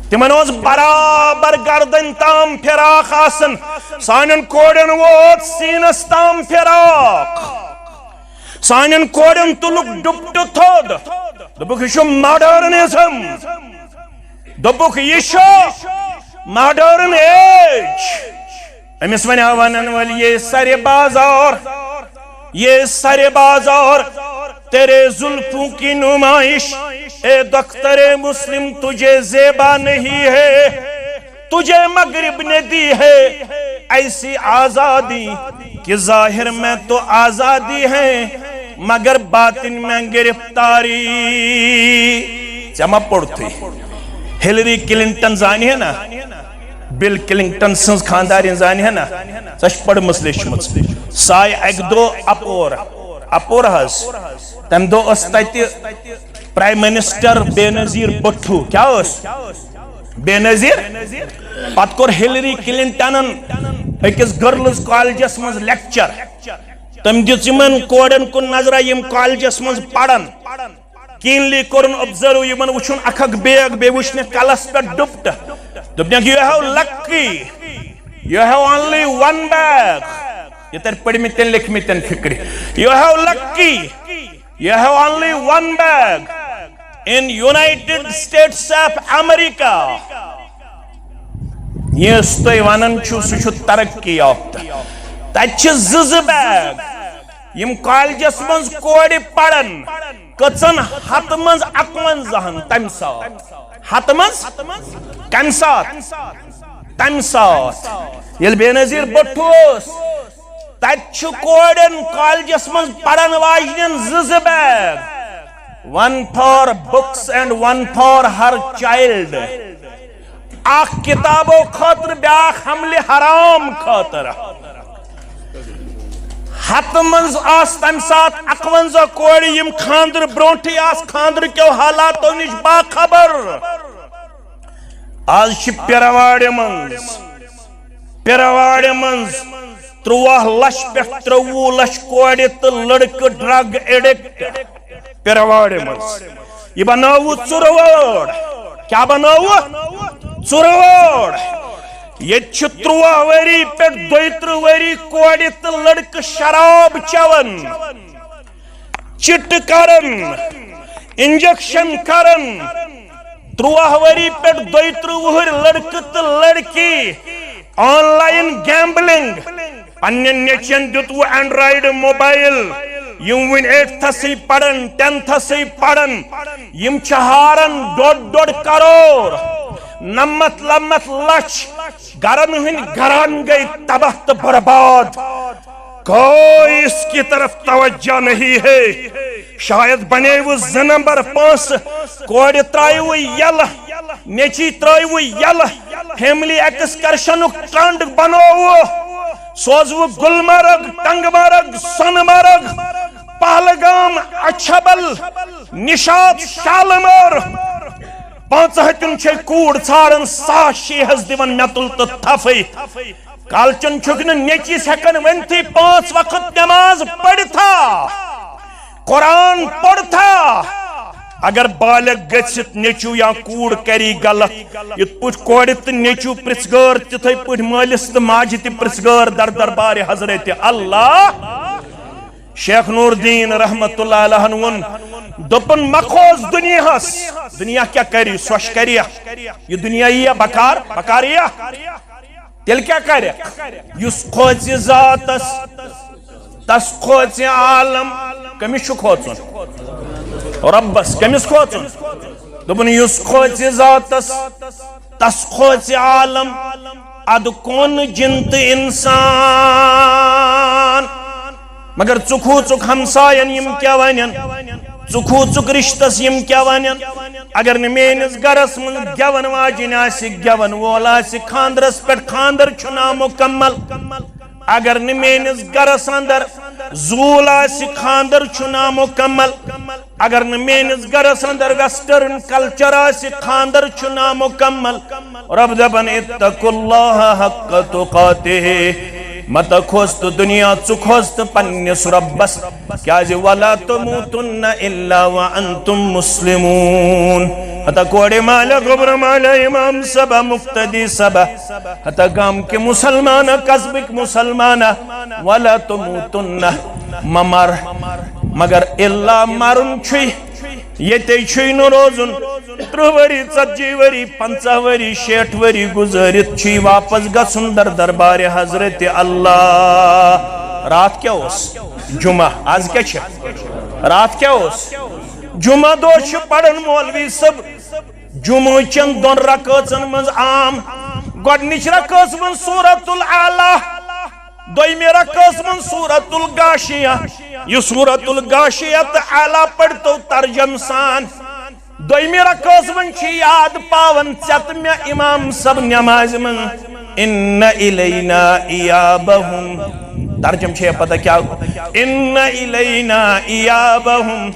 Speaker 1: تمن اوس برابر گردن تام فراق آسن سانن کوڑن ووت سینس تام فراق سانن کوڑن تلک ڈپٹ تھود دبک یہ ماڈرنزم دبک یہ ماڈرن ایج امس ونیا ونن ول یہ سر بازار تیرے زلفوں کی نمائش اے دختر مسلم تجھے زیبا نہیں ہے تجھے مغرب نے دی ہے ایسی آزادی کہ ظاہر میں تو آزادی ہے مگر باطن میں گرفتاری جمع پڑھتی ہلری کلنٹن زانی ہے نا بل کلنٹن سنز خاندارین زانی ہے نا سچ پڑھ مسلش مت سائے ایک دو اپور ہز تم دو استایتی پرائم منسٹر بے نظیر بٹھو کیا اس بے نظیر پت کور ہلری کلنٹنن اکس گرلز کالجس مز لیکچر تم دن کوڑن کن نظرہ یم کالجس مز پڑھن کینلی کورن ابزرو یمن وچھن اکھک بیگ بے وچھنے کلس پہ ڈپٹ دپنک you have lucky you have only one bag یہ تر پڑھ میں تن لکھ میں تن فکری you have lucky you have only one bag in United States of America یہ استوی ونن چھو سچو ترقی یافتہ تچ زز بیگ یم کالجس منز کوڑ پڑن کچن ہت منز 51 تم سات ہت منز کم سات تم سات یل بے نظیر بٹھوس تت کوڑن کالجس منز پڑن واجنین زز bag one for books and one for her child اخ کتابو خاطر بیاخ حمل حرام خاطر ہت منز آس تم سات 51 کوڑ یم خاندر برونٹھی آس خاندر کیو حالاتو نش باخبر آج چھ پیرواڑ منز 13 لچھ پہ 23 لچھ کوڑ تو لڑکہ ڈرگ ایڈکٹ پیرواڑ منز یہ بناو ژروڑ کیا بناو ژروڑ یہ 13 وری پہ 32 وری کوڑ تو لڑکہ شراب چون چٹ کرن انجیکشن کرن 13 وری پہ 32 وہر لڑکہ تو لڑکی آن لائن گیمبلنگ پنن نیچن دیتو اینڈرائیڈ موبائل یم ون 8th پڑھن 10th پڑھن یم چہارن 1.5 کروڑ 99 لچھ گرن ہند گران گئی تباہ تو برباد کوئی اس کی طرف توجہ نہیں ہے شاید بنے وہ 2 نمبر 5 کوڑ ترائیو یل نیچی ترائیو یل فیملی ایکسکرشن ٹرنڈ بنو سوزو گلمرگ ٹنگمرگ سونمرگ پہلگام اچھبل نشاط شالمر 5 چھے کوڑ ژھارن 100 دیون میتل تو تھفی کالچن چھکن نیچی سیکن ونتھی 5 وقت نماز پڑھتا قرآن پڑھتا اگر بالغ گژھت نیچو یا کوڑ کری غلط یت پٹ کوڑت نیچو پرسگار تتھے پٹ مالس تو ماجہ تہ پرسگار در دربار حضرت اللہ شیخ نور الدین رحمت اللہ علیہ ون دپن مکھوز دنیا کیا کری سوش کریا یہ دنیا یہ بکاریا تیل کیا کریا یس کھوچ ذاتس تس کھوچ عالم کمس چھ کھوچن ربس کمس کھوچن دپن یس کھوچ ذاتس تس کھوچ عالم اد کون جنت انسان مگر چکھو چک ہمساین یم کیا ونین چکھو چک رشتس یم کیا ونین اگر نمینس گرس من گیون واجن آسی گیون وول آسی خاندرس پہ خاندر چھنا مکمل اگر نمینس گرس اندر زول آسی خاندر چھنا مکمل اگر نمینس گرس اندر ویسٹرن کلچر آسی خاندر چھنا مکمل رب دبن اتقوا اللہ حق تقاتہ مت کھوست دنیا چکھوست پنس ربس کیا جی ولا تموتن الا وانتم مسلمون حتی کوڑے مالا غبر مالا امام سبا مفتدی سبا حتی گام کے مسلمانہ قصبک مسلمانہ ولا تموتن ممر مگر الا مرن چھوئی یہ تی چھوئی نو روزن 30 وری 40 وری 50 وری 60 وری گزارت چھوئی واپس گسن در دربار حضرت اللہ رات کیا ہوس جمعہ آج کیا چھے رات کیا ہوس جمعہ دوش پڑھن مولوی سب جمعہ چند 2 رکعتن منز عام گوڑنچ رکعت من سورة العالہ دوئی رکعت من سورة الغاشیہ یہ سورة الغاشیہ تعالی پڑھتو ترجم سان دوئی رکعت من چھ یاد پاون چت میں امام سب نماز من ان الینا ایابہم ترجم چھے پتہ کیا ان الینا ایابہم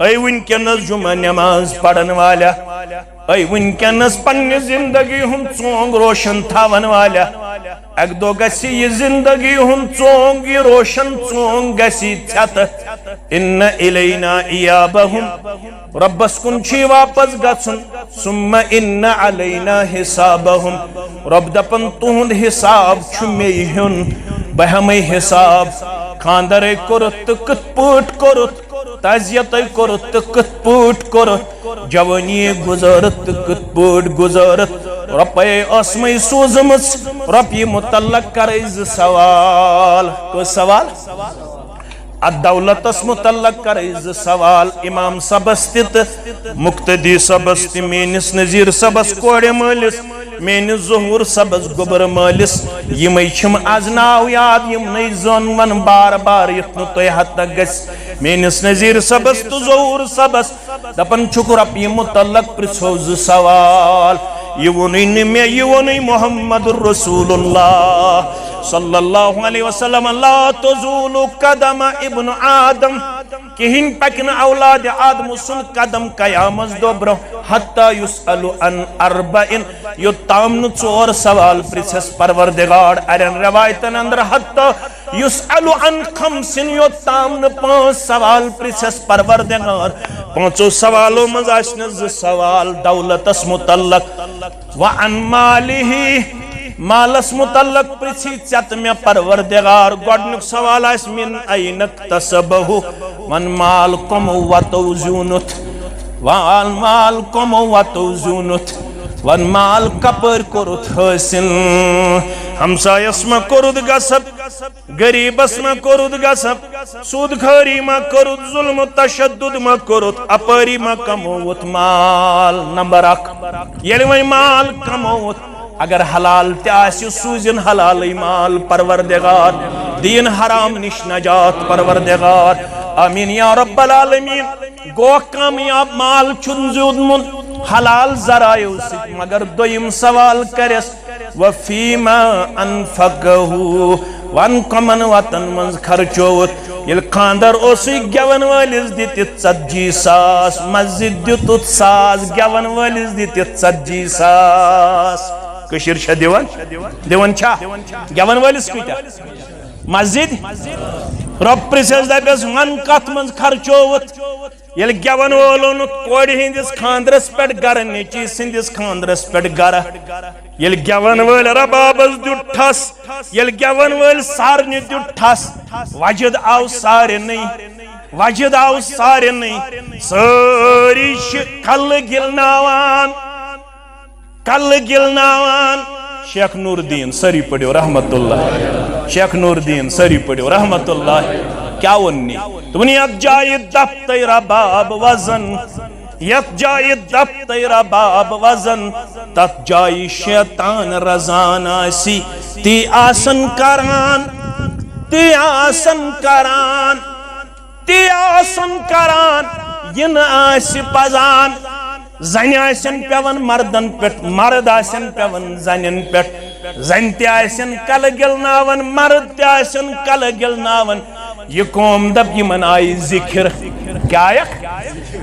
Speaker 1: اے ونکنس جمعہ نماز پڑھن والا اے ونکنس پنی زندگی ہم چونگ روشن تھاون والا ایک دو گسی یہ زندگی ہم چونگی روشن چونگ گسی چھت ان الینا ایابہم ربس کن چھی واپس گسن ثم ان علینا حسابہم رب دپن تہند حساب چھمی ہن بہمی حساب خاندر کرت کت پوٹ کرت تعزیت کرت کت پوٹ کرت جوانی گزارت کت پوٹ گزارت رب اسمی سوزمس رب یہ متعلق کریز سوال کو سوال الدولتس متعلق کرز سوال امام صبس تت مقتدی صبس تی مینس نظیر صبس کوڑ مالس مینس ظہور صبس گبر مالس یمی چھم از ناو یاد یم نئی زون ون بار بار یتنو توی حد تک گس مینس نظیر صبس تو ظہور صبس دپن چکر اپ یم متعلق پرسوز سوال یونی میں یونی محمد الرسول اللہ صلی اللہ علیہ وسلم لا تزول قدم ابن آدم کہن پکن اولاد آدم سن قدم قیامت دوبرو حتی یسألو ان اربعن یو تامن چور سوال پرسس پروردگار ارن روایتن اندر حتی یسألو ان خمسن یو تامن پانچ سوال پرسس پروردگار پانچو سوالو مزاشن سوال دولتس متعلق وعن مالی مالس متعلق پرسی چت میں پروردگار گوڑنک سوال اس من اینک تسبہو من مال کم و توزونت وان مال کم و توزونت وان مال کپر کرت حسن ہمسایس ما کرد غصب غریبس ما کرد غصب سود خاری ما کرد ظلم تشدد ما کرد اپری ما کموت مال نمبر 1 یعنی وہی مال کموت اگر حلال تیاسی سوزن حلال مال پروردگار دین حرام نش نجات پروردگار آمین یا رب العالمین گو کامیاب مال چن زودمن حلال ذرائیو ست مگر دویم سوال کرس وفیما انفقہو وان کمن وطن منز خرچوت یل خاندر اوسی گیون والس دیت 40 ساس مسجد دیتت ساس گیون والس دیت 40 ساس کشیر چھا دیون چھا گیون والس کتا مسجد رب پرسیز دائپیس من کت منز خرچوت یل گیون والون کوڑی ہندس خاندرس پیٹ گر نیچی سندس خاندرس پیٹ گر یل گیون وال ربابس دیت ٹھس یل گیون وال سارنی دیت ٹھس وجد آو سارے نہیں وجد آو سارے نہیں ساری کل گلناوان کل گلناوان شیخ نور الدین سری پڑھو رحمت اللہ شیخ نور الدین سری پڑھو رحمت اللہ کیا ونی تمہیں یک جائے دب تیرا باب وزن یک جائے دب تیرا باب وزن تت جائے شیطان رزان آسی تی آسن کران تی آسن کران تی آسن کران ین آسی پزان زن آسن پیون مردن پیٹ مرد آسن پیون زنن پیٹ زن تی آسن کل گلناون مرد تی آسن کل گلناون یہ قوم دب یہ منائی ذکر کیا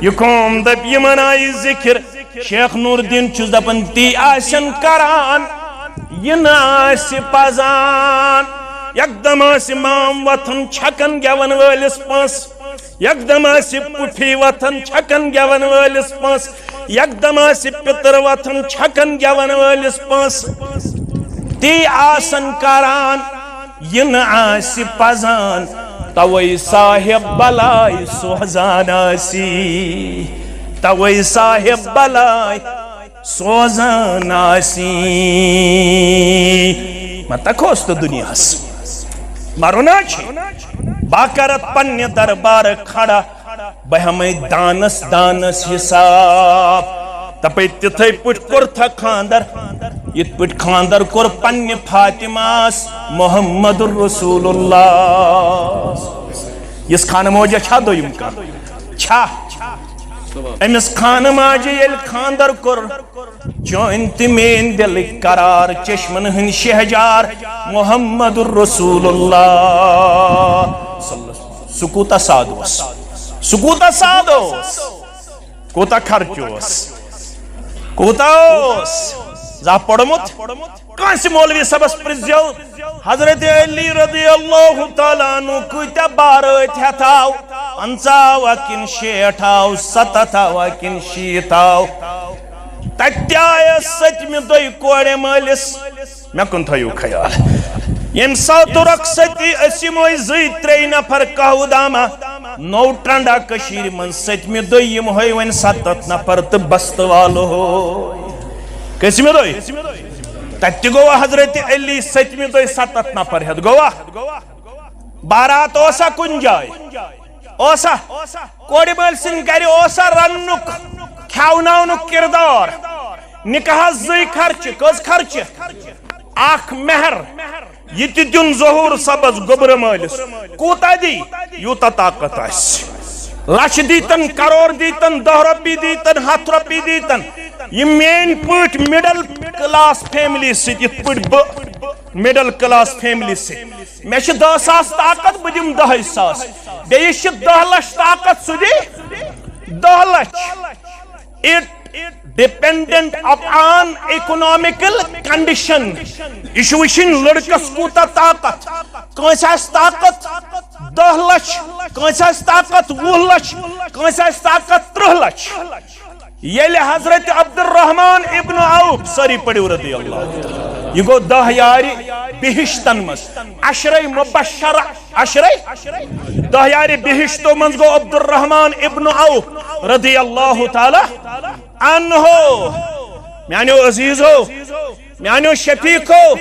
Speaker 1: یہ قوم دب یہ منائی ذکر شیخ نور الدین چوز دپن تی آسن کران یہ ناسی پزان یک دم آسی مام وطن چھکن گیون والس پاس یک دم آسی پوٹھی وطن چھکن گیون والس پاس یک دم آسی پتر وطن چھکن گیون والس پاس تی آسن کران ین آسی پزان توئی صاحب بلائی سوزان آسی توئی صاحب بلائی سوزان آسی متا کھوست دنیا سی مرونا چھے باکرت پنی دربار کھڑا بہمیں دانس دانس حساب تپی تتھے پٹ کر تھا خاندر یہ پٹ خاندر کر پنی فاطماس محمد الرسول اللہ اس خان موجہ چھا دو یمکان چھا امس خان ماجی یل خاندر کر چونت مین دل قرار چشمن ہن شہجار محمد الرسول اللہ سکوتا سادوس سکوتا سادوس کوتا خرچوس کوتا اوس زا پڑمت کانسی مولوی سبس پرزیو حضرت علی رضی اللہ تعالیٰ عنہ کوتا بارت ہتاو 55 شیٹھاو 57 شیٹھاو تتیائے سچ میں دوئی کوڑے مالس میں کن تھایو خیال یم ساتو رقصتی اسی موئی زی تری نفر کہو داما نو ٹرنڈا کشیر من سچ میں دوئی یم ہوئی وین 7 نفر تبست والو ہوئی کسی میں دوئی تتی گوا حضرت علی سچ میں دوئی 7 نفر ہے گوا بارات اوسا کن جائے اوسا کوڑی مل سن گری اوسا رنک کھاوناونک کردار نکاح زی خرچ کس خرچ اخ مہر یہ تہ دن ظہور سبز گوبر مالس کوتا دی یوتا طاقت آس لچھ دیتن کروڑ دیتن 10 رۄپیہِ دیتن 100 رۄپیہِ دیتن یہ مین پٹ مڈل کلاس فیملی ست یت پٹ مڈل کلاس فیملی ست میں 10 ساس طاقت بہ دم 10 ساس بیس 10 لچھ طاقت سہ دی 10 لچھ it dependent upon economical condition یہ وچن لڑکس کوتا طاقت کنس آس طاقت 10 لچھ کنس آس طاقت 20 لچھ کنس آس طاقت 30 لچھ یل حضرت عبد الرحمن ابن عوف ساری پڑھو رضی اللہ یہ گو 10 یاری بہشتن مز عشرہ مبشرہ عشرہ 10 یاری بہشتو مز گو عبد الرحمن ابن عوف رضی اللہ تعالی عنہ میانو عزیزو میانو شفیقو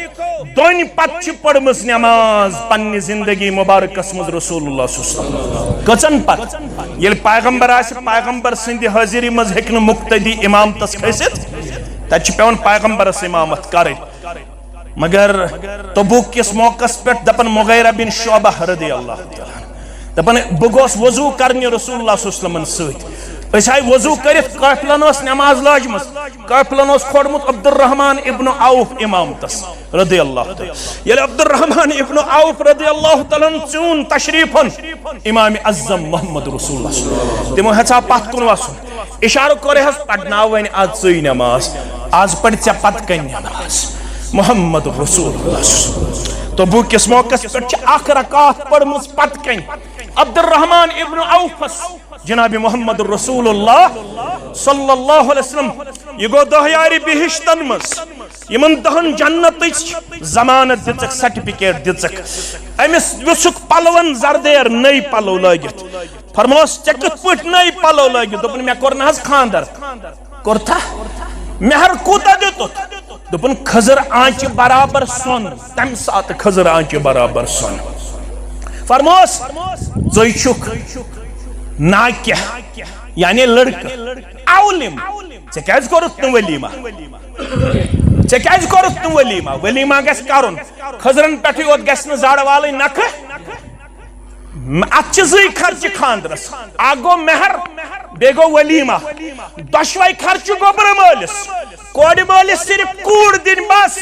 Speaker 1: دون پت پڑمس نماز پنی زندگی مبارکس مز رسول اللہ صلی اللہ علیہ وسلم کچن پت یل پیغمبر آس پیغمبر سندی حاضری مز ہیکن مقتدی امام تس کھست تت پیون پیغمبرس امامت کریں مگر تبوک کس موقع پہ دپن مغیرہ بن شعبہ رضی اللہ تعالی دپن بگوس وضو کرنی رسول اللہ صلی اللہ علیہ وسلم ست اس آئی وضو کرت قافلن اس نماز لاجمس قافلن اس کھوڑمت عبد الرحمن ابن عوف امام تس رضی اللہ تعالی یل عبد الرحمن ابن عوف رضی اللہ تعالی چون تشریفن امام اعظم محمد رسول اللہ صلی اللہ علیہ وسلم تمو ہچا پت کن وسن اشارہ کرے ہس پڑھنا ون آج ژے نماز آج پڑھ ژے پت کن نماز محمد رسول اللہ تبوک کس موقع پہ اخ رکعت پڑھمس پت کن عبد الرحمن ابن عوف جناب محمد رسول اللہ صلی اللہ علیہ وسلم یہ گو 10 یاری بہشتن مز یمن 10 جنت ضمانت دژک سرٹیفکیٹ دژک امس وسک پلون زردیر نئی پلو لگت فرموس ژے کت پٹ نئی پلو لگت دپن مے کور نہ خاندر کورتھا مہر کوتا دتت دپن خضر آنچ برابر سون تم سات خضر آنچ برابر سون فرموس ژے چھک ناکہ یعنی لڑکہ اولم ژے کیاز کورت نہ ولیمہ ژے کیاز کورت نہ ولیمہ ولیمہ گژھِ کرُن خضرن پٮ۪ٹھٕے یوت گژھِ نہٕ زڑ والٕنۍ نکھٕ اتھ چھِ زٕے خرچہِ خاندرس اکھ گوٚو مہر بیٚیہِ گوٚو ولیمہ دۄشوے خرچہِ گوٚبرٕ مٲلِس کورِ مٲلِس صرف کوٗر دِنۍ بس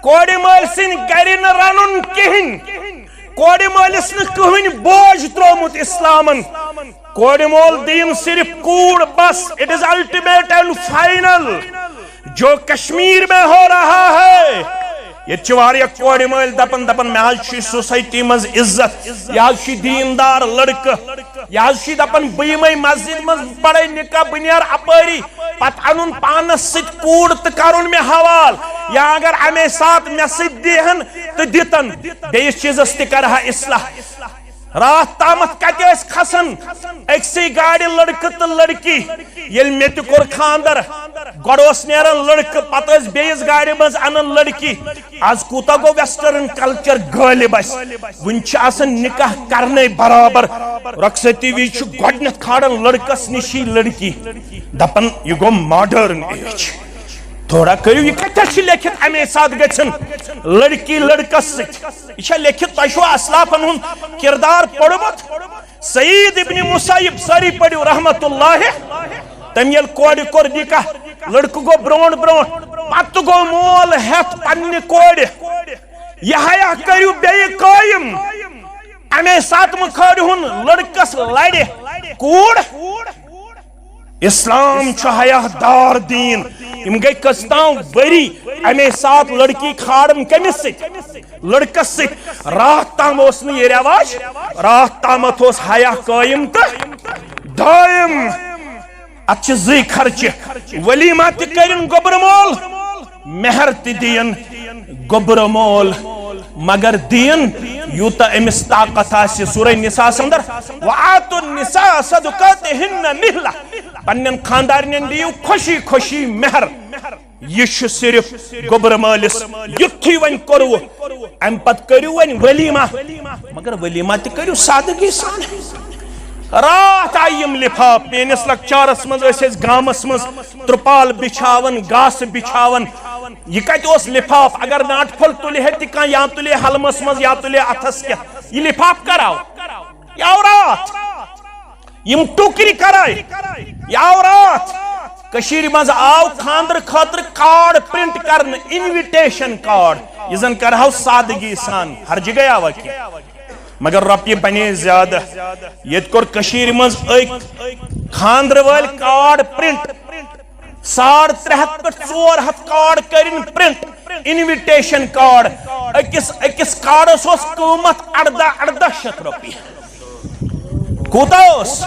Speaker 1: کورِ مٲلۍ سٕنٛدۍ گرِ نہٕ رنُن کِہیٖنۍ کورِ مٲلِس نہٕ کٕہٕنۍ بوج ترومُت اسلامن کورِ مول دین صرف کوڑ بس it is ultimate and final جو کشمیر میں ہو رہا ہے یہ واریاہ کورِ مٲلۍ دپن مے حظ چھِ سوسائٹی مز عزت یہ حظ چھِ دیندار لڑکہ یہ حظ چھِ دپن بہٕ یِمے مسجد مز پڑے نکاح بہٕ نیرٕ اپٲری پتہٕ انُن پانس سۭتۍ کوڑ تہٕ کرُن مے حوال یا اگر امے ساتھ مے سۭتۍ دِہن تہٕ دِتن بیٚیِس چیٖزس تہِ کرٕہا اصلاح رات تامت کتہِ ٲسۍ کھسان أکسٕے گاڑِ لڑکہٕ تہٕ لڑکی ییٚلہِ مےٚ تہِ کوٚر خاندر گۄڈٕ اوس نیران لڑکہٕ پتہٕ ٲسۍ بیٚیِس گاڑِ منٛز انان لڑکی آز کوٗتاہ گوٚو ویسٹرن کلچر غٲلب اسہِ وُنہِ چھِ آسان نکاح کرنے برابر رخصتی وِزِ چھُ گۄڈٕنیتھ کھالان لڑکس نِشی لڑکی دپان یہِ گوٚو ماڈرن ایج تھوڑا کریو یہ کتھا چھ لیکھت امی ساتھ گچھن لڑکی لڑکس ست یہ چھ لیکھت تشو اسلافن ہن کردار پڑھمت سعید ابن مسیب ساری پڑھو رحمت اللہ تم یل کوڑ کور نکاح لڑکہ گو برونٹ پتہ گو مول ہتھ پنہ کوڑ یہ حیا کریو بیٚیہِ قائم امی ساتھ مکھاڑ ہن لڑکس لڑ کوڑ اسلام چھ حیا دار دین یم گئی کستاں بری امی ساتھ لڑکی کھاڑم کمس ست لڑکس ست رات تام اس یہ رواج رات تامت اس حیا قائم تو دائم اتھ زی خرچ ولیمہ تہ کرن گوبر مول مہر تہ دین گوبر مول مگر دین یوتا امس طاقت آسی سورہ نساء اندر وآتوا النساء صدقاتهن نہلہ پنن خاندارنین دیو خوشی خوشی مہر یہ صرف گوبر مالس یتھی ون کرو ام پت کریو ون ولیمہ مگر ولیمہ تہ کریو سادگی سان رات آئیم لفاف پینس لکچارس مز گامس مز ترپال بچھاون گاس بچھاون یہ کت اس لفاف اگر ناٹ پھل تلے ہے تہ یا تلے حلمس مز یا تلے اتھس کیا یہ لفاف کراو یا رات یم ٹوکری کرائے یا رات کشیر مز آو خاندر خاطر کارڈ پرنٹ کرن انویٹیشن کارڈ یہ زن کرہو سادگی سان ہر جگہ آوا کی مگر رۄپیہِ بنے زیادہ یت کور کشیر مز خاندر ول کارڈ پرنٹ 350 پہ 400 کارڈ کرن پرنٹ انویٹیشن کارڈ اکس کارڈس اس قیمت 1800 رۄپیہِ کوتاہ اس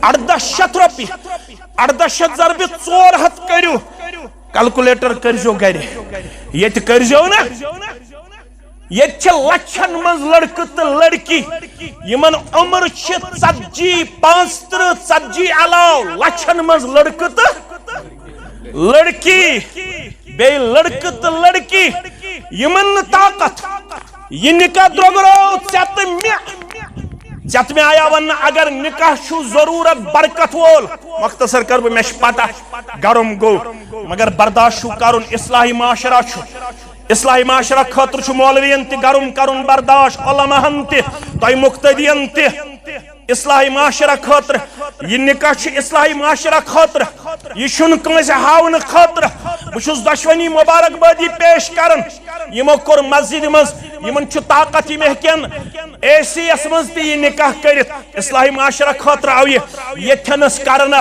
Speaker 1: 1800 رۄپیہِ 1800 ضرب 400 کرو کیلکولیٹر کرزو گھر یہ کرزو نا یہ لچھن مز لڑکہ تو لڑکی یمن عمر 40 50 40 علاو لچھن مز لڑکہ تو لڑکی بے لڑکہ تو لڑکی یمن طاقت یہ نکاح درگرو ژت میں آیا ون اگر نکاح چھو ضرورت برکت وول مختصر کر میں پتہ گرم گو مگر برداشت چھو کرن اصلاحی معاشرہ چھو اصلاحی معاشرہ خاطر چھو مولوین تی گرم کرن برداشت علماءن تی تای مقتدین تی اصلاحی معاشرہ خاطر یہ نکاح چھ اصلاحی معاشرہ خاطر یہ شن کنس ہاون خاطر بچھس دشونی مبارک بادی پیش کرن یمو کور مسجد مز یمن چھ طاقت یم ہکن اے سی ایس مز تی یہ نکاح کرت اصلاحی معاشرہ خاطر آو یہ تھنس کرنا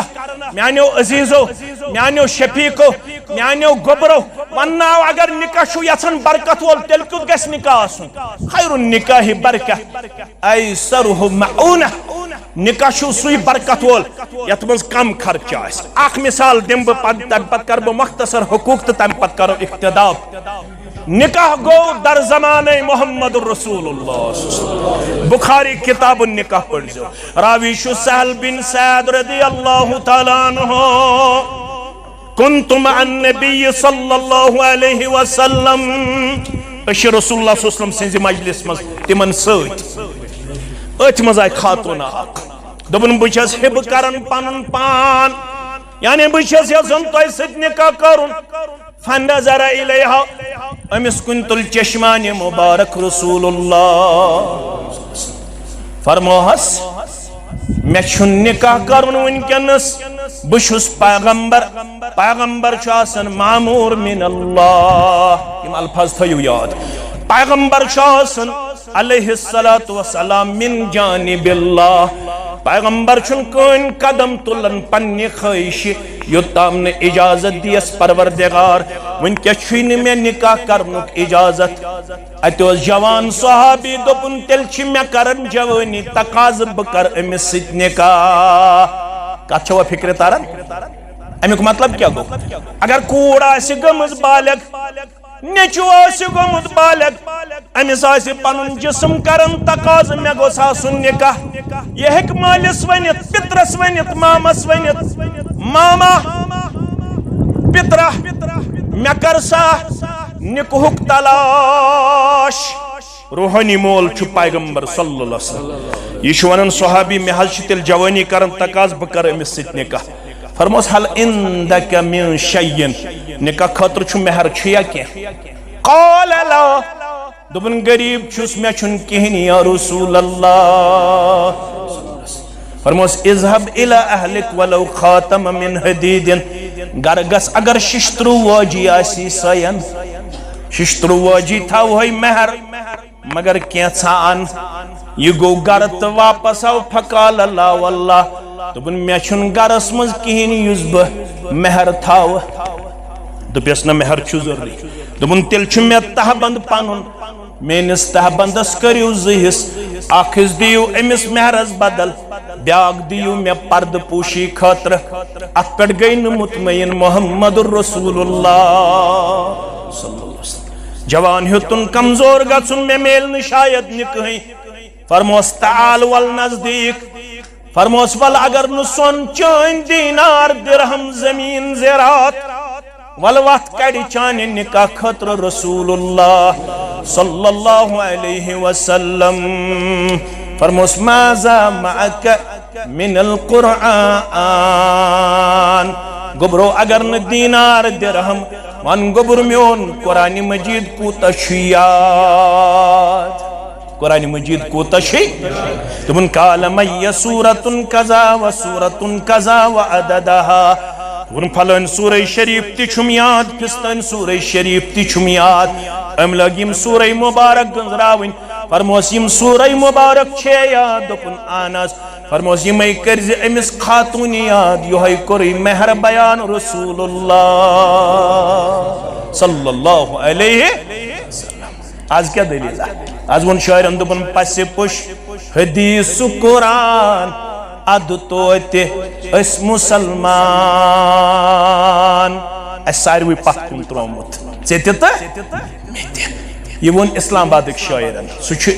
Speaker 1: میانیو عزیزو میانیو شفیقو میانیو گبرو ونناو اگر نکاح چھو یژھن برکت وول تیل کیت گژھِ نکاح آسن خیر النکاح برکہ ایسرہ معونہ نکاح چھو سوی برکت وول یت مز کم خرچ آس اخ مثال دم بہ تم پت کر بہ مختصر حقوق تو تم پت کرو اقتدا نکاح گو در زمانہ محمد الرسول اللہ بخاری کتاب النکاح پڑھو راوی شو سہل بن سعد رضی اللہ تعالی عنہ کنت مع النبی صلی اللہ علیہ وسلم اش رسول اللہ صلی اللہ علیہ وسلم سنزی مجلس مز تمن سۭتۍ ات مز آئی خاتون اخ دپن بچس ہب کرن پنن پان یعنی بچس یژھن تۄہہِ سۭتۍ نکاح کرن فنظر الیہا امس کن تل چشمان مبارک رسول اللہ فرموہس میں چھن نکاح کرن ونکس بشس پیغمبر پیغمبر چھ آسن معمور من اللہ یم الفاظ تھیو یاد پیغمبر چھ آسن علیہ السلام من جانب اللہ پیغمبر چھن کن قدم تلن پنی خواہش یوتام نے اجازت دیس پروردگار ون کیا چھوین میں نکاح کرنک اجازت اتو جوان صحابی دوپن تل چھ میں کرن جوانی تقاض بکر امس سۭتۍ نکاح کت چھوا فکر تارن امیک مطلب کیا گو اگر کوڑ آسی گمز بالغ نیچو آسی گمز بالغ امس آسی پنن جسم کرن تقاض میں گوس آسن نکاح یہ ہیک مالس ونت پترس ونت مامس ونت ماما پترہ میں کر سا نکوہک تلاش روحانی مول چھو پیغمبر صلی اللہ علیہ وسلم یہ شوانن صحابی میں حل تیل جوانی کرن تقاض بکر امس سۭتۍ نکاح فرموس حل اندک من شیئن نکاح خاطر چھو مہر چھیا کیا قال لا دبن غریب چھس میں چھن کہن یا رسول اللہ فرموس اذهب الى اهلك ولو خاتم من حدید گرگس اگر ششترو واجی آسی سین ششترو واجی تھا وہی مہر مگر کینسا ان یہ گو گرت واپس آو پھکال اللہ واللہ دبن میں چھن گرس مز کہین یزبہ مہر تھاو دپیس نا مہر چھو ضروری دبن تیل چھو میں تہبند پانن میں نس تہبندس کریو زہس آخذ دیو امس مہرز بدل بیاگ دیو میں پرد پوشی خاطر ات پٹ گئی مطمئن محمد الرسول اللہ صلی اللہ علیہ وسلم جوان ہتن کمزور گژھن میں میل شاید نکہیں فرموس تعال والنزدیک فرموس ول اگر نسون چین دینار درہم زمین زراعت ول وقت کڑی چانے نکاح خطر رسول اللہ صلی اللہ علیہ وسلم فرموس ماذا معک من القرآن گبرو اگر ن دینار درہم ون گبر میون قرآن مجید کوتا یاد قرآن مجید کوتا تمن قال می سورة کذا و سورة کذا و عددها فلن سورہ شریف تی چھم یاد پستن سورہ شریف تی چھم یاد ام لگیم سورہ مبارک گنزراوین فرموس یم سورہ مبارک چھے یاد دکن آناس فرموس یم ای کرز امس خاتون یاد یوہی کری مہر بیان رسول اللہ صلی اللہ علیہ وسلم آج کیا دلیل ہے آج ون شاعرن دپن پس پش حدیث قرآن اد توتے اس مسلمان اس ساروی پاک کن ترومت ژےٚ تہِ یہ ون اسلام آبادک شاعرن سہ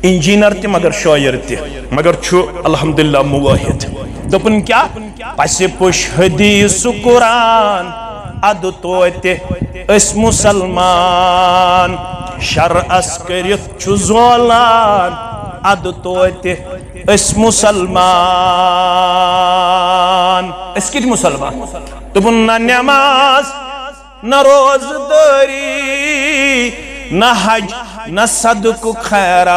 Speaker 1: انجینئر تہ مگر شاعر تہ مگر چھُ الحمدللہ مواحد دپن کیا پس پش حدیث قرآن اد توتے اس مسلمان شرعس کرت چھُ زولان اد توتے اس مسلمان اس کت مسلمان دپن نہ نماز نہ روزداری نہ حج نہ صدق خیرات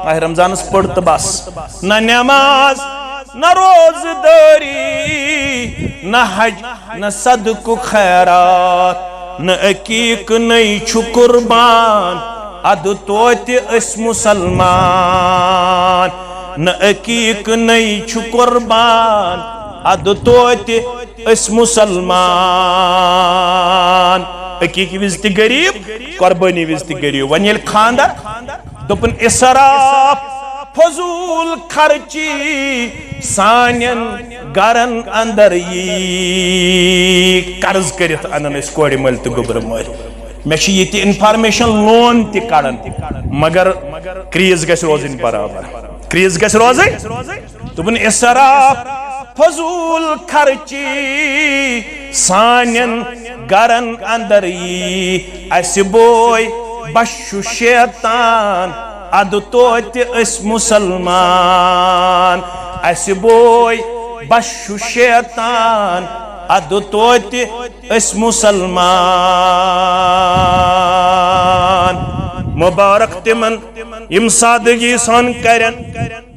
Speaker 1: ماہ رمضان پڑھ تو بس نہ نماز نہ روزداری نہ حج نہ صدق خیرات نہ عقیق نئی چھُ قربان اد توتے اس مسلمان نہ عقیق نئی چھُ قربان اد توتے اس مسلمان عقیق وز تہ غریب قربانی وز تہ غریب ون یل خاندر دپن اسراف فضول خرچی سانین گرن اندر یی قرض کرت انن اس کوڑ مل تہ گوبر مل میں یہ انفارمیشن لون تہ کڑن مگر کریز گژھِ روزن برابر کریز گژھِ روزن دپن اسراف فضول خرچی سانین گرن اندر یی اس بوئی بشو شیطان اد توتے اس مسلمان اس بوئی بشو شیطان اد توتے اس مسلمان مبارک تمن یم سادگی سان کرن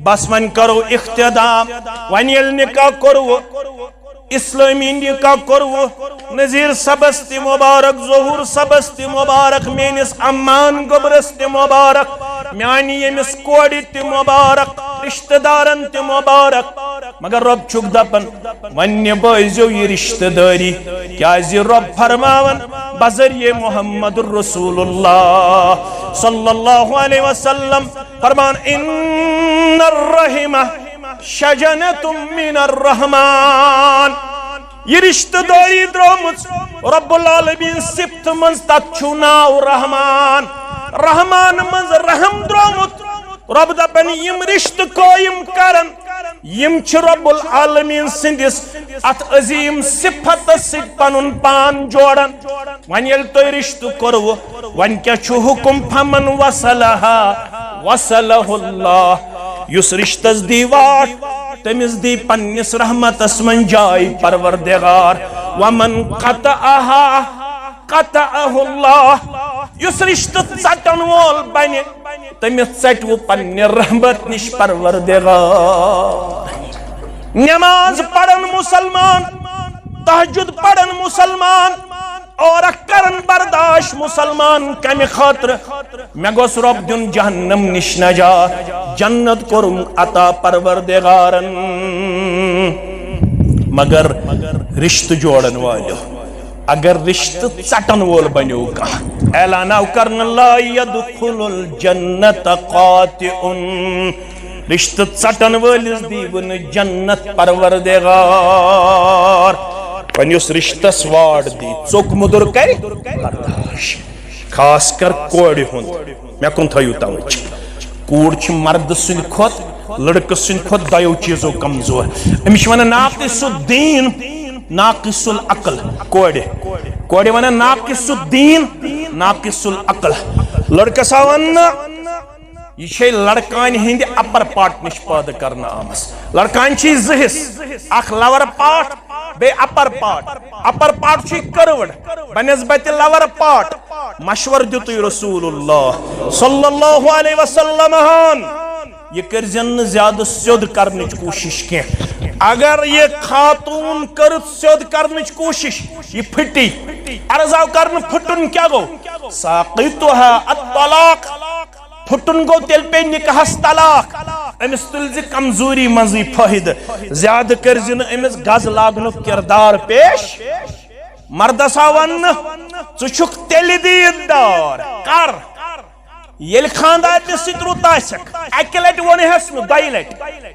Speaker 1: بس من کرو اختدام ون یل نکاح کرو اسلامی نکاح کرو نذیر صبس تی مبارک ظہور صبس تی مبارک مینس امان گبرس تی مبارک میانی یمس کوڑی تی مبارک رشتہ دارن تی مبارک مگر رب چھک دپن ون بائزو یہ رشتہ داری کیازِ رب فرماون بذریعہ محمد الرسول اللہ صلی اللہ علیہ وسلم فرمان ان الرحمہ شجنت من الرحمن یہ رشتہ داری درمت رب العالمین صفت منز تک چھو ناو رحمان رحمان منز رحم درمت رب دپن یم رشتہ قائم کرن یم چھ رب العالمین سندس ات عظیم صفت سید پنن پان جوڑن ون یل تو رشتہ کرو ون کیا چھو حکم فمن وصلہا وصلہ اللہ یس رشتس دی واٹ تمس دی پنس رحمت اسمن جائی پروردگار ومن قطعها قطعه اللہ یس رشتہ ژٹن وول بنی تمس ژٹو پنہ رحمت نش پروردگار نماز پڑھن مسلمان تہجد پڑھن مسلمان اور کرن برداشت مسلمان کمی خاطر میں گوس رب دن جہنم نش نجات جنت کرم عطا پروردگارن مگر رشتہ جوڑن والو اگر رشتہ ژٹن وول بنیو کا اعلانو کرن لا يدخل الجنت قاطع رشتہ ژٹن وٲلِس دیون جنت پروردگار ون اس رشتس واڑ دی ژوٚک مُدُر کر برداشت خاص کر کوڑِ ہُنٛد مےٚ کُن تھٲیِو توجہ کوٗر چھِ مرد سٕنٛدِ کھۄتہٕ لڑکہٕ سٕنٛدِ کھۄتہٕ دۄیو چیٖزو کمزور أمِس چھِ ونان ناقص الدیٖن ناقص العقل کورِ کوڑے ونان ناقص الدین ناقص العقل لڑکس آو وننا یہ چھے لڑکان ہند اپر پارٹ نش پاد کرنا آمس لڑکان چھ زہس اخ لور پارٹ بے اپر پارٹ چھ کروڑ بنسبت لور پارٹ مشور دیتوی رسول اللہ صلی اللہ علیہ وسلم یہ کرزن زیادہ سیود کرنچ کوشش کی اگر یہ خاتون کرت سیود کرنچ کوشش یہ پھٹی ارزاو کرن پھٹن کیا گو ساقیتها الطلاق پھٹن گو تیل پہ نکاحس طلاق امس تلزی کمزوری مزی فہد زیادہ کرزن امس گز لاگنو کردار پیش مردسا ون چک تیل دید دار کر یل خاندار نس ست رت آسک اکہ لٹ ونہس نو دۄیہِ لٹہِ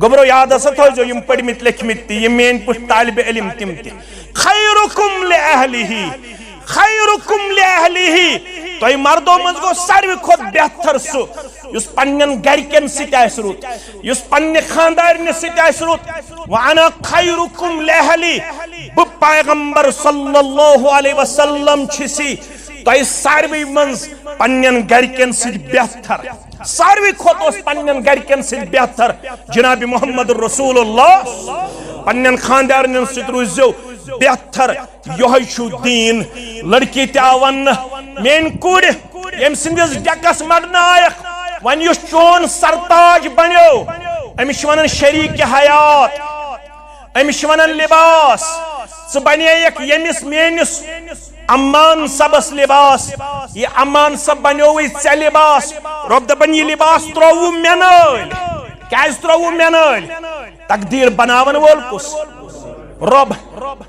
Speaker 1: گوبرو یاد ہسا تھٲیزیو یم پٔرمٕتۍ لیکھمٕتۍ تہِ یم میٲنۍ پٲٹھۍ طالبِ علم تِم تہِ خیرکم لأہلہ تۄہہِ مردو منٛز گوٚو ساروی کھۄتہٕ بہتر سُہ یُس پننٮ۪ن گرِکٮ۪ن سۭتۍ آسہِ رُت یُس پننہِ خاندارنہِ سۭتۍ آسہِ رُت وانا خیرکم لأہلہ بہٕ پیغمبر صلی اللہ علیہ وسلم چھسی تۄہہِ ساروی منٛز پننٮ۪ن گرِکٮ۪ن سۭتۍ بہتر ساروی کھۄتہٕ اوس پننٮ۪ن گرِکٮ۪ن سۭتۍ بہتر جناب محمد رسول اللہ پننٮ۪ن خاندارنٮ۪ن سۭتۍ روٗززیو بہتر یہوے چھُ دیٖن لڑکی تہِ آو وننہٕ میٲنۍ کُڑ ییٚمہِ سٕنٛدِس ڈیکس مرنہٕ آیکھ وۄنۍ یُس چون سرتاج بنیو أمِس چھِ ونان شریٖکہِ حیات أمِس چھِ ونان لباس ژٕ بنییکھ ییٚمِس میٲنِس امان صبس لباس یہ امان صب بنیوی ژے لباس رب دپن یہ لباس تروو مےٚ نٲلۍ کیازِ تروو مےٚ نٲلۍ تقدیر بناون وول کُس رب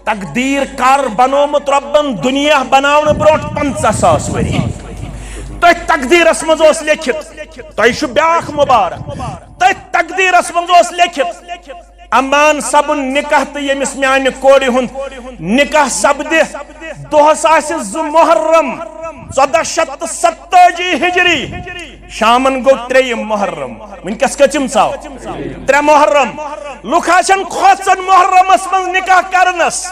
Speaker 1: تقدیر کر بنومت ربن دنیا بناون برونٹھ 50,000 ؤری تٔتھۍ تقدیرس منٛز اوس لیکھِتھ تۄہہِ چھُ بیاکھ مُبارک تٔتھۍ تقدیرس منٛز اوس لیکھِتھ امان صبن نکاح تو یمس میانہ کوڑِ ہُنٛد نکاح سپدِ دۄہس آسہِ 2 محرم 1487 ہجری شامن گو 3 محرم ونکس کچم ژاو 3 محرم لُکھ آسن کھوژان محرمس منٛز نکاح کرنس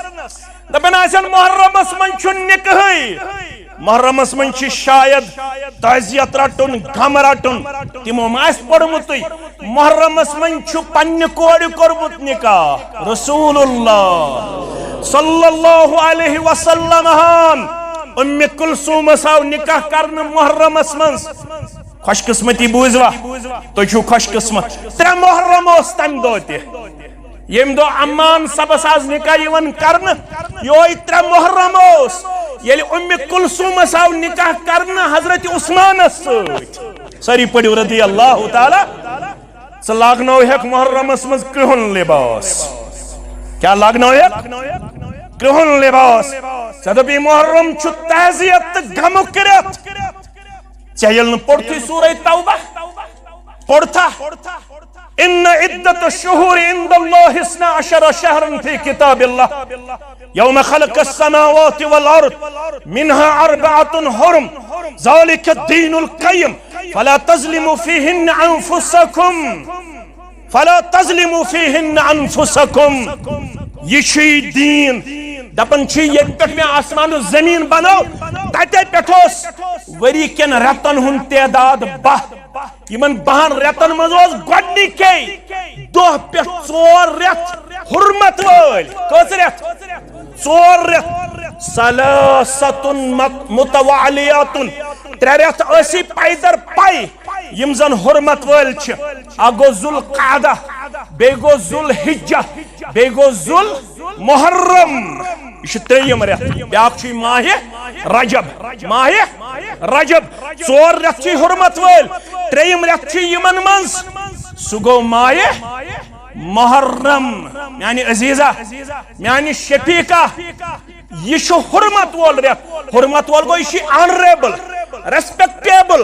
Speaker 1: دپان آسن محرمس منٛز چھُ نکاحٕے محرمس من چھ شاید تعزیت رٹن غم رٹن تمو ما آسہِ پوٚرمُتٕے محرمس من چھ پننہِ کورِ کوٚرمُت نکاح رسول اللہ صلی اللہ علیہ وسلم ام کلثومس آو نکاح کرنہٕ محرمس منٛز خوش قسمتی بوٗزوا تُہۍ چھِو خوش قسمت 3 محرم اوس تمہِ دۄہ تہِ یم دو امان صبس آز نکاح یوان کرن یہوے 3 محرم اوس ییٚلہِ ام کلثومس آو نکاح کرن حضرت عثمانس سۭتۍ ساری پڑھو رضی اللہ تعالی ژٕ لاگنوہکھ محرمس منٛز کرٛہُن لباس کیا لاگنوہکھ کرٛہُن لباس ژےٚ دوٚپی محرم چھُ تعزیت تہٕ غمُک رٮ۪تھ ژےٚ ییٚلہِ نہٕ پوٚرتھٕے سورہ توبہ پوٚرتھا ان عدت الشهور عند الله 12 شهرا في كتاب الله يوم خلق السماوات والارض منها 4 حرم ذلك الدين القيم فلا تظلموا فيهن انفسكم یہ دین دپن یت پہ میں آسمان و زمین بنو تتے پٹھوس وری کن رتن ہن تعداد 12 یمن 12 رتن مزوز گڈنکے دہ پہ 4 رت حرمت وال کس رت 4 رت ثلاثۃ متوالیات 3 رت اسی پیدر پائی یم زن حرمت وال چھ اگو ذوالقعدہ بے گو ذوالحجہ بے گو ذوالمحرم یہ 3 رت بیاکھ چھ ماہ رجب 4 رت چھ حرمت وال 3 رت چھ یمن منز سہ گو ماہ محرم میانی عزیزہ میانی شفیقہ یہ حرمت وول رت حرمت وول گو یہ آنریبل ریسپیکٹیبل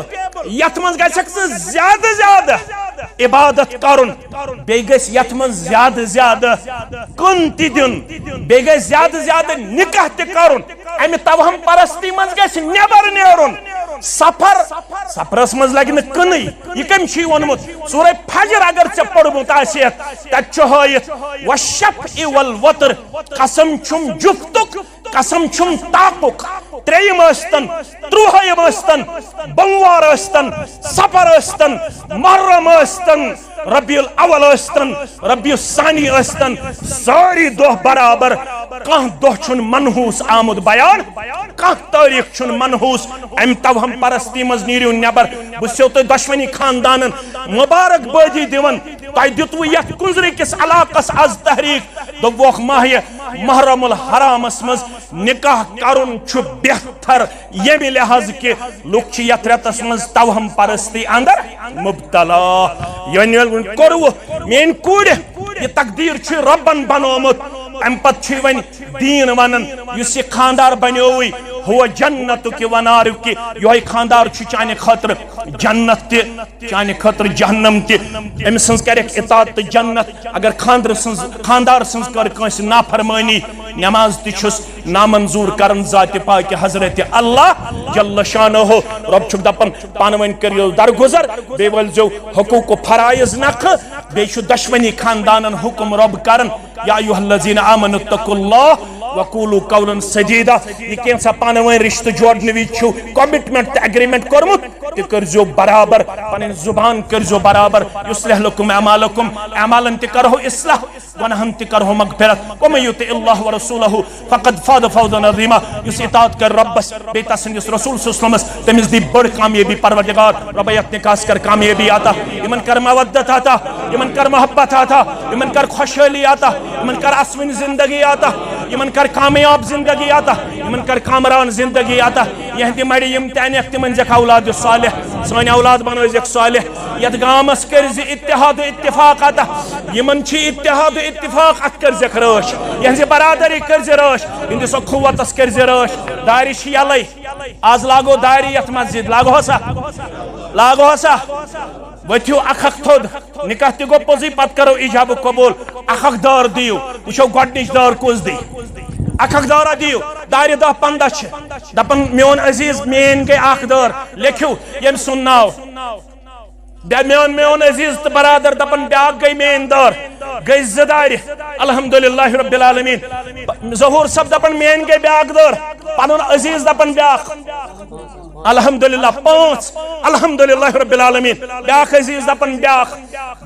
Speaker 1: یت من گژھکھ زیادہ عبادت کرن بے گژھِ یت من زیادہ کن تہِ دین بے گژھِ زیادہ نکاح تہِ کرن امہ توہم پرستی من گژھِ نیبر نیرن سفرس من لگہ نہ کٕنٕے یہ کم چھی وونمت سورہ فجر اگر ژےٚ پوٚرمُت آسیتھ تتہِ چھُ ہٲیِتھ والشفع والوتر قسم چھُم جفتُک قسم چھم تاقک تریم ٲستن ترٛوہٲیِم ٲستن بموار ٲستن سفر ٲستن محرم ٲستن ربیع الاول ٲستن ربیع الثانی ٲستن ساری دۄہ برابر کانٛہہ دۄہ چھُنہٕ منحوس آمُت بیان کانٛہہ تٲریخ چھُنہٕ منحوس امہِ توہم پرستی منٛز نیٖرِو نٮ۪بر بہٕ چھُسو تۄہہِ دۄشوٕنی خاندانن مبارک بٲدی دِوان تۄہہِ دِتوٕ یتھ کُنزرِ کِس علاقس آز تحریٖک دوٚپوکھ ماہہِ محرم الحرامس منٛز نکاح کرُن چھُ بہتر ییٚمہِ لحاظ کہِ لُکھ چھِ یتھ رٮ۪تس منٛز توہم پرستی اندر مبتلا یعنی کوٚروٕ میٲنۍ کورِ یہ تقدیر چھُ رۄبن بنومُت امہِ پتہٕ چھُ وۄنۍ دیٖن ونان یُس یہِ خاندار بنیووٕے ہو جنتُک ونارُک یہوے خاندار چھُ چانہِ خٲطرٕ جنت تہِ چانہِ خٲطرٕ جہنم تہِ أمۍ سٕنٛز کرٮ۪کھ اطاعت تہٕ جنت اگر خاندار سٕنٛز کٔر کٲنٛسہِ نافرمٲنی نماز تہِ چھُس نامنظور کرن ذاتِ پاکہِ حضرت اللہ جل شانہ رب چھُکھ دپان پانہٕ ؤنۍ کٔرِو درگُزر بیٚیہِ وٲلزیو حقوٗق و فرائض نکھٕ بیٚیہِ چھُ دۄشوٕنی خاندانن حکم رب کران یا ایُہا الذین آمنوا اتقوا اللہ وقولوا قولا سدیدا یہ کینٛژھا پانہٕ ؤنۍ رشتہٕ جوڑنہٕ وِزِ چھُو کمٹمنٹ تہٕ اگریمنٹ کوٚرمُت تہِ کٔرزیو برابر پنٕنۍ زُبان کٔرزیو برابر یُصلح لکم اعمالکم اعمالن تہِ کرہو اصلاح گۄنہن تہِ کرہو مغفرت ومن یطع اللہ ورسولہ فقد فاز فوزا عظیما یُس اطاعت کر ربس بیٚیہِ تسٕنٛدِس رسول صلی اللہ علیہ وسلمس تٔمِس دی بٔڑ کامیٲبی پروردگار رۄبا یتھ نکاحس کر کامیٲبی عطا یِمن کر مودت عطا یِمن کر محبت عطا یِمن کر خوشحٲلی عطا یِمن کر اسوٕنۍ زندگی عطا یِمن کر کامیاب زندگی عطا یِمن کر کامران زندگی عطا یہندِ مڑِ یِم تہِ انیکھ تِمن دِکھ اولاد صالح سٲنۍ اولاد بنٲیزیکھ صالح یتھ گامس کٔرزِ اتحاد و اتفاق عطا یِمن چھِ اتحاد و اتفاق اتھ کٔرزیکھ رٲچھ یہنزِ برادری کٔرزِ رٲچھ یہندِس اخوتس کٔرزِ رٲچھ دارِ چھِ یلے آز لاگو دارِ یتھ مسجد لاگو سا ؤتھِو اکھ اکھ تھوٚد نکاح تہِ گوٚو پوٚزُے پتہٕ کرو ایجاب قبول اکھ اکھ دار دِیِو وٕچھو گۄڈنِچ دار کُس دی اکھ اکھ دارا دِیِو دارِ 10-15 چھِ دپان میون عزیز میٲنۍ گٔے اکھ دار لیکھِو ییٚمہِ سُنٛد ناو میون عزیز تو برادر دپان بیاکھ گئی میٲنۍ دار گئی 2 دارِ الحمدللہ رب العالمین ظہور صاحب دپان میٲنۍ گئی بیاکھ دار پنُن عزیز دپان بیاکھ الحمدللہ 5 الحمدللہ رب العالمین بیاکھ عزیز دپان بیاکھ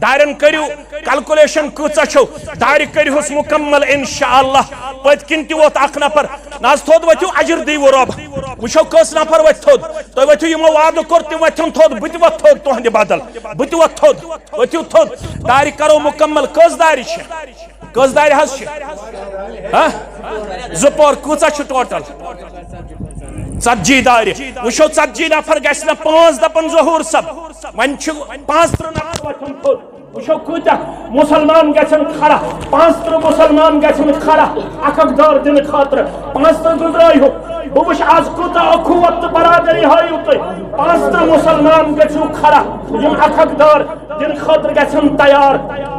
Speaker 1: دارین کٔرِو کلکولیشن کۭژاہ چھو دارِ کٔرۍہوس مکمل انشاءاللہ پٔتۍ کِنۍ تہِ ووت اکھ نفر ناز تھوٚد ؤتھِو اجر دیٖوٕ رۄب وٕچھو کٔژ نفر ؤتھۍ تھوٚد تُہۍ ؤتھِو یِمو وعدٕ کوٚر تِم ؤتھِن تھوٚد بہٕ تہِ وۄتھٕ تھوٚد تُہنٛدِ بدل بہٕ تہِ وۄتھٕ تھوٚد ؤتھِو تھوٚد دارِ کرو مکمل کٔژ دارِ چھِ کٔژ دارِ حظ چھِ 2 پور کۭژاہ چھِ ٹوٹل 40 دارِ وٕچھو 40 نفر گژھِ نہ 5 دپان ظہور صاحب وۄنۍ چھِ 35 نفر ؤتھِن تھوٚد وٕچھو کۭتیاہ مُسلمان گژھن کھڑا 35 مُسلمان گژھن کھڑا اکھ اکھ دار دِنہٕ خٲطرٕ 35 گُزرٲیہُکھ بہٕ وٕچھِ آز کوٗتاہ اخوت تہٕ برادری ہٲیِو تُہۍ 35 مُسلمان گژھِو کھڑا یِم اکھ اکھ دار دِنہٕ خٲطرٕ گژھن تیار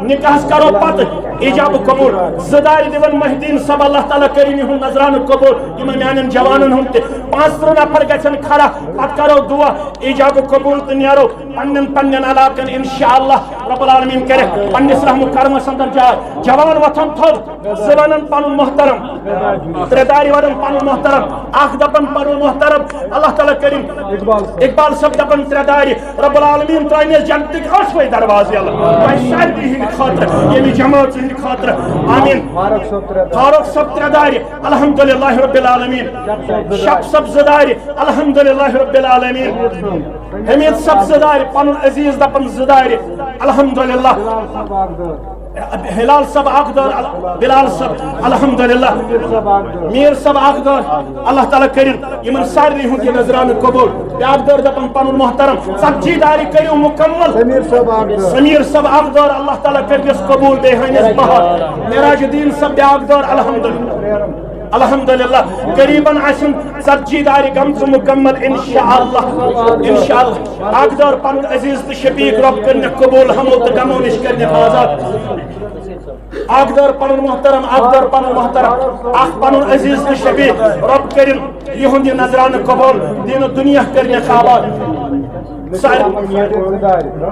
Speaker 1: نکاحس کرو پتہٕ ایجاب قبول 2 دارِ دِوان محدیٖن صٲب اللہ تعالیٰ کٔرِنۍ یِہُنٛد نظرانہٕ قبول یِمن میانٮ۪ن جوانن ہُنٛد تہِ 35 نفر گژھن کھڑا پتہٕ کرو دعا ایجاب قبول تہٕ نیرو پننٮ۪ن علاقن انشاءاللہ رب العالمین کرٮ۪کھ پننِس رحمہٕ کرمس اندر جاے جوان وۄتھن تھوٚد 2 ونن پنُن محترم 3 دارِ ونن پنُن محترم اکھ دپان پنُن محترم اللہ تعالیٰ کٔرِنۍ اقبال صٲب دپان 3 دارِ رب العالمین ترٛٲینس جنتٕکۍ 8وَے دروازٕ یلہٕ تۄہہِ سارنٕے ہٕنٛدِ خٲطرٕ ییٚمہِ جمٲژ ہٕنٛدِ خٲطرٕ آمیٖن فاروق صٲب 3 دارِ الحمدللہ رب العالمین شب صٲب 2 دارِ الحمدللہ رب العالمین حمید صٲب 2 دارِ پنُن عزیز دپان 2 دارِ الحمدللہ ہلال صاحب اکھ دار بلال صاحب الحمدللہ میر صاحب اکھ دار اللہ تعالیٰ کٔرِنۍ یِمن سارنٕے ہُنٛد یہِ نظرانہٕ قبول بیاکھ دار دپان پنُن محترم 40 دارِ کٔرِو مکمل سمیٖر صاحب اکھ دار اللہ تعالیٰ کٔرۍنَس قبول بیٚیہِ ہٲنِس بہار معراج الدیٖن صاحب بیاکھ دار الحمدللہ قریباً آسن 40 دارِ گٔمژٕ مکمل انشاءاللہ اکھ دار پنُن عزیز تہٕ شفیق رۄب کٔرنِکھ قبول ہمو تہٕ غمو نِش کٔرنِکھ آزاد اکھ دار پنُن محترم اکھ دار پنُن محترم اکھ پنُن عزیز تہٕ شفیق رۄب کٔرِنۍ یِہُنٛد یہِ نظرانہٕ قبول دیٖنہٕ دُنیا کٔرنِکھ آباد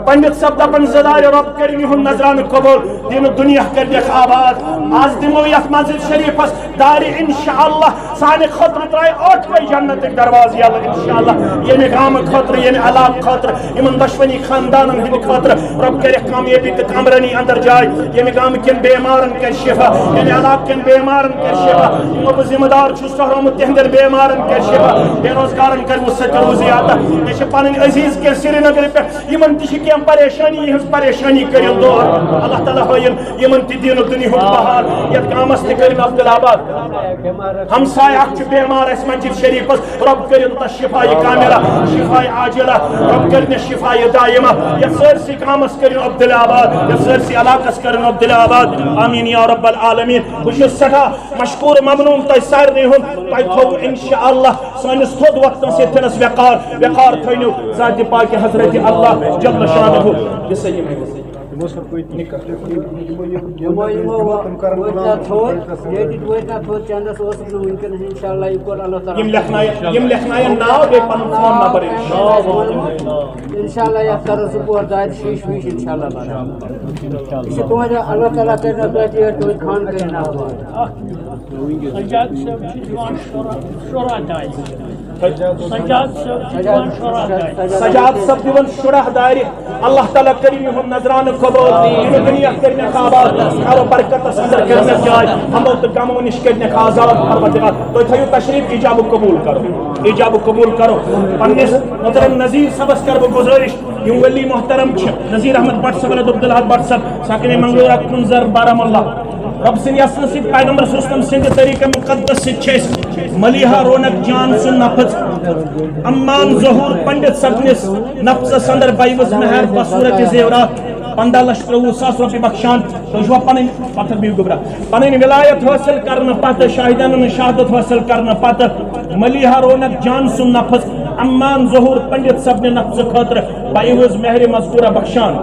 Speaker 1: پنڈت صاحب دپن زدار رب کرن یہن نظران قبول دین دنیا کرنک آباد آز دمو یت مسجد شریفس دار انشاءاللہ سانہ خطر ترائے 8 جنت درواز یل انشاءاللہ یعنی گام خطر یعنی علاق خطر یمن دشمنی خاندانن ہند خطر رب کرک کامیابی تو کمرنی اندر جائے یعنی گام کن بیمارن کر شفا یعنی علاق کن بیمارن کر شفا یمو ذمہ دار چھس تہرومت تہندر بیمارن کر شفا بے روزگارن کر وسط روزیاتا مے پن عزیز کے سری نگر پہ یمن تہ کی پریشانی یہ پریشانی کرو دور اللہ تعالیٰ ہوئن یمن تہ دین دنیا بہار یت گامس تہ کرن عبدالآباد ہمسائے اخ بیمار اس مسجد شریفس رب کرن تس شفاء کاملہ شفاء عاجلہ رب کرن شفاء دائمہ یت سرسی گامس کرن عبدالآباد یت سرسی علاقس کرن عبدالآباد آمین یا رب العالمین بہ سٹھا مشکور ممنون تہ سارنی ہند تہ تھو انشاءاللہ سانس تھود وقتس یتنس وقار تھنو ذات پاک حضرت اللہ جل شانہ یم لکھنائن ناو بے پن فون نمبر
Speaker 2: انشاءاللہ یا کر سپور داد شیش ویش انشاءاللہ اسی تمہارا اللہ تعالیٰ کرنا بیٹی ہے تو خان کرنا
Speaker 3: سجاد صاحب جوان شورا دائی سجاد
Speaker 1: صاحب دیون شرح داری اللہ تعالیٰ کریم ہم نظران قبول ان دنیا کرنے آباد کارو برکت اندر کرنے جائے ہمو تو غمو نش کرنے آزاد پروردگار تو تھیو تشریف ایجاب قبول کرو پنس محترم نذیر صاحبس کر گزارش یم ولی محترم نذیر احمد بٹ صاحب عبدالحق بٹ صاحب ساکن منگلورہ کنزر بارہمولہ رب سن یسن ست پیغمبر سوستم سند طریقہ مقدس ست ملیحہ رونق جان سن نفذ امان ظہور پنڈت سبنس نفذ اندر بائیوز مہر بصورت زیورات 15,30,000 روپے بخشان تو پن ولایت حاصل کرنے پتہ شاہدان شہادت حاصل کرنے پتہ ملیحہ رونق جان سن نفذ امان ظہور پنڈت صاحب نے نفذ خاطر بائیوز مہر مذکورہ بخشان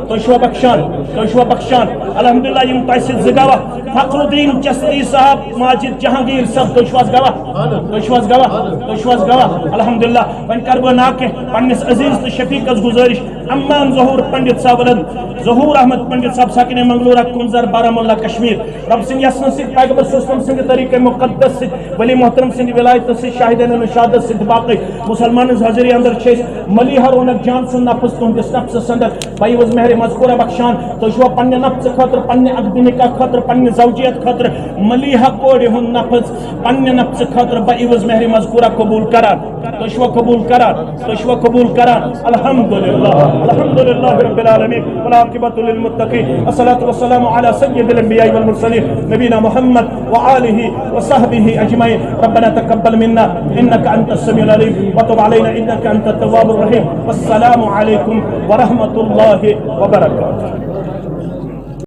Speaker 1: تو بخشان الحمدللہ یم تہ زگاوا فخر الدین چستی صاحب ماجد جہانگیر صاحب تو گواہ الحمدللہ ون کر بہ ناکہ پنس عزیز تو شفیقس گزارش امان ظہور پنڈت صاحب ظہور احمد پنڈت صاحب ساکن منگلورہ کنزر بارہمولہ کشمیر رب سن یسن ست پیغمبر سوستم سند طریقہ مقدس ست ولی محترم سند ولایت ست شاہدین شہادت ست باقی مسلمان حاضری اندر چھ ملیحہ رونق جان سن نفذ تہندس نفذ اندر بائیوز مہر مذکورہ بخشان تو پنہ نفذ خاطر پنہ عقدنکاح خاطر پنہ زوجیت خاطر ملیحہ کوڑ ہند نفذ پنہ نفذ خاطر بائیوز مہر مذکورہ قبول کران تو قبول کران الحمدللہ رب العالمین والعاقبۃ للمتقین الصلاۃ والسلام علی سید الانبیاء والمرسلین نبینا محمد وآلہ وصحبہ اجمعین ربنا تقبل منا انک انت السمیع العلیم وتب علینا انک انت التواب الرحیم والسلام علیکم ورحمۃ اللہ وبرکاتہ.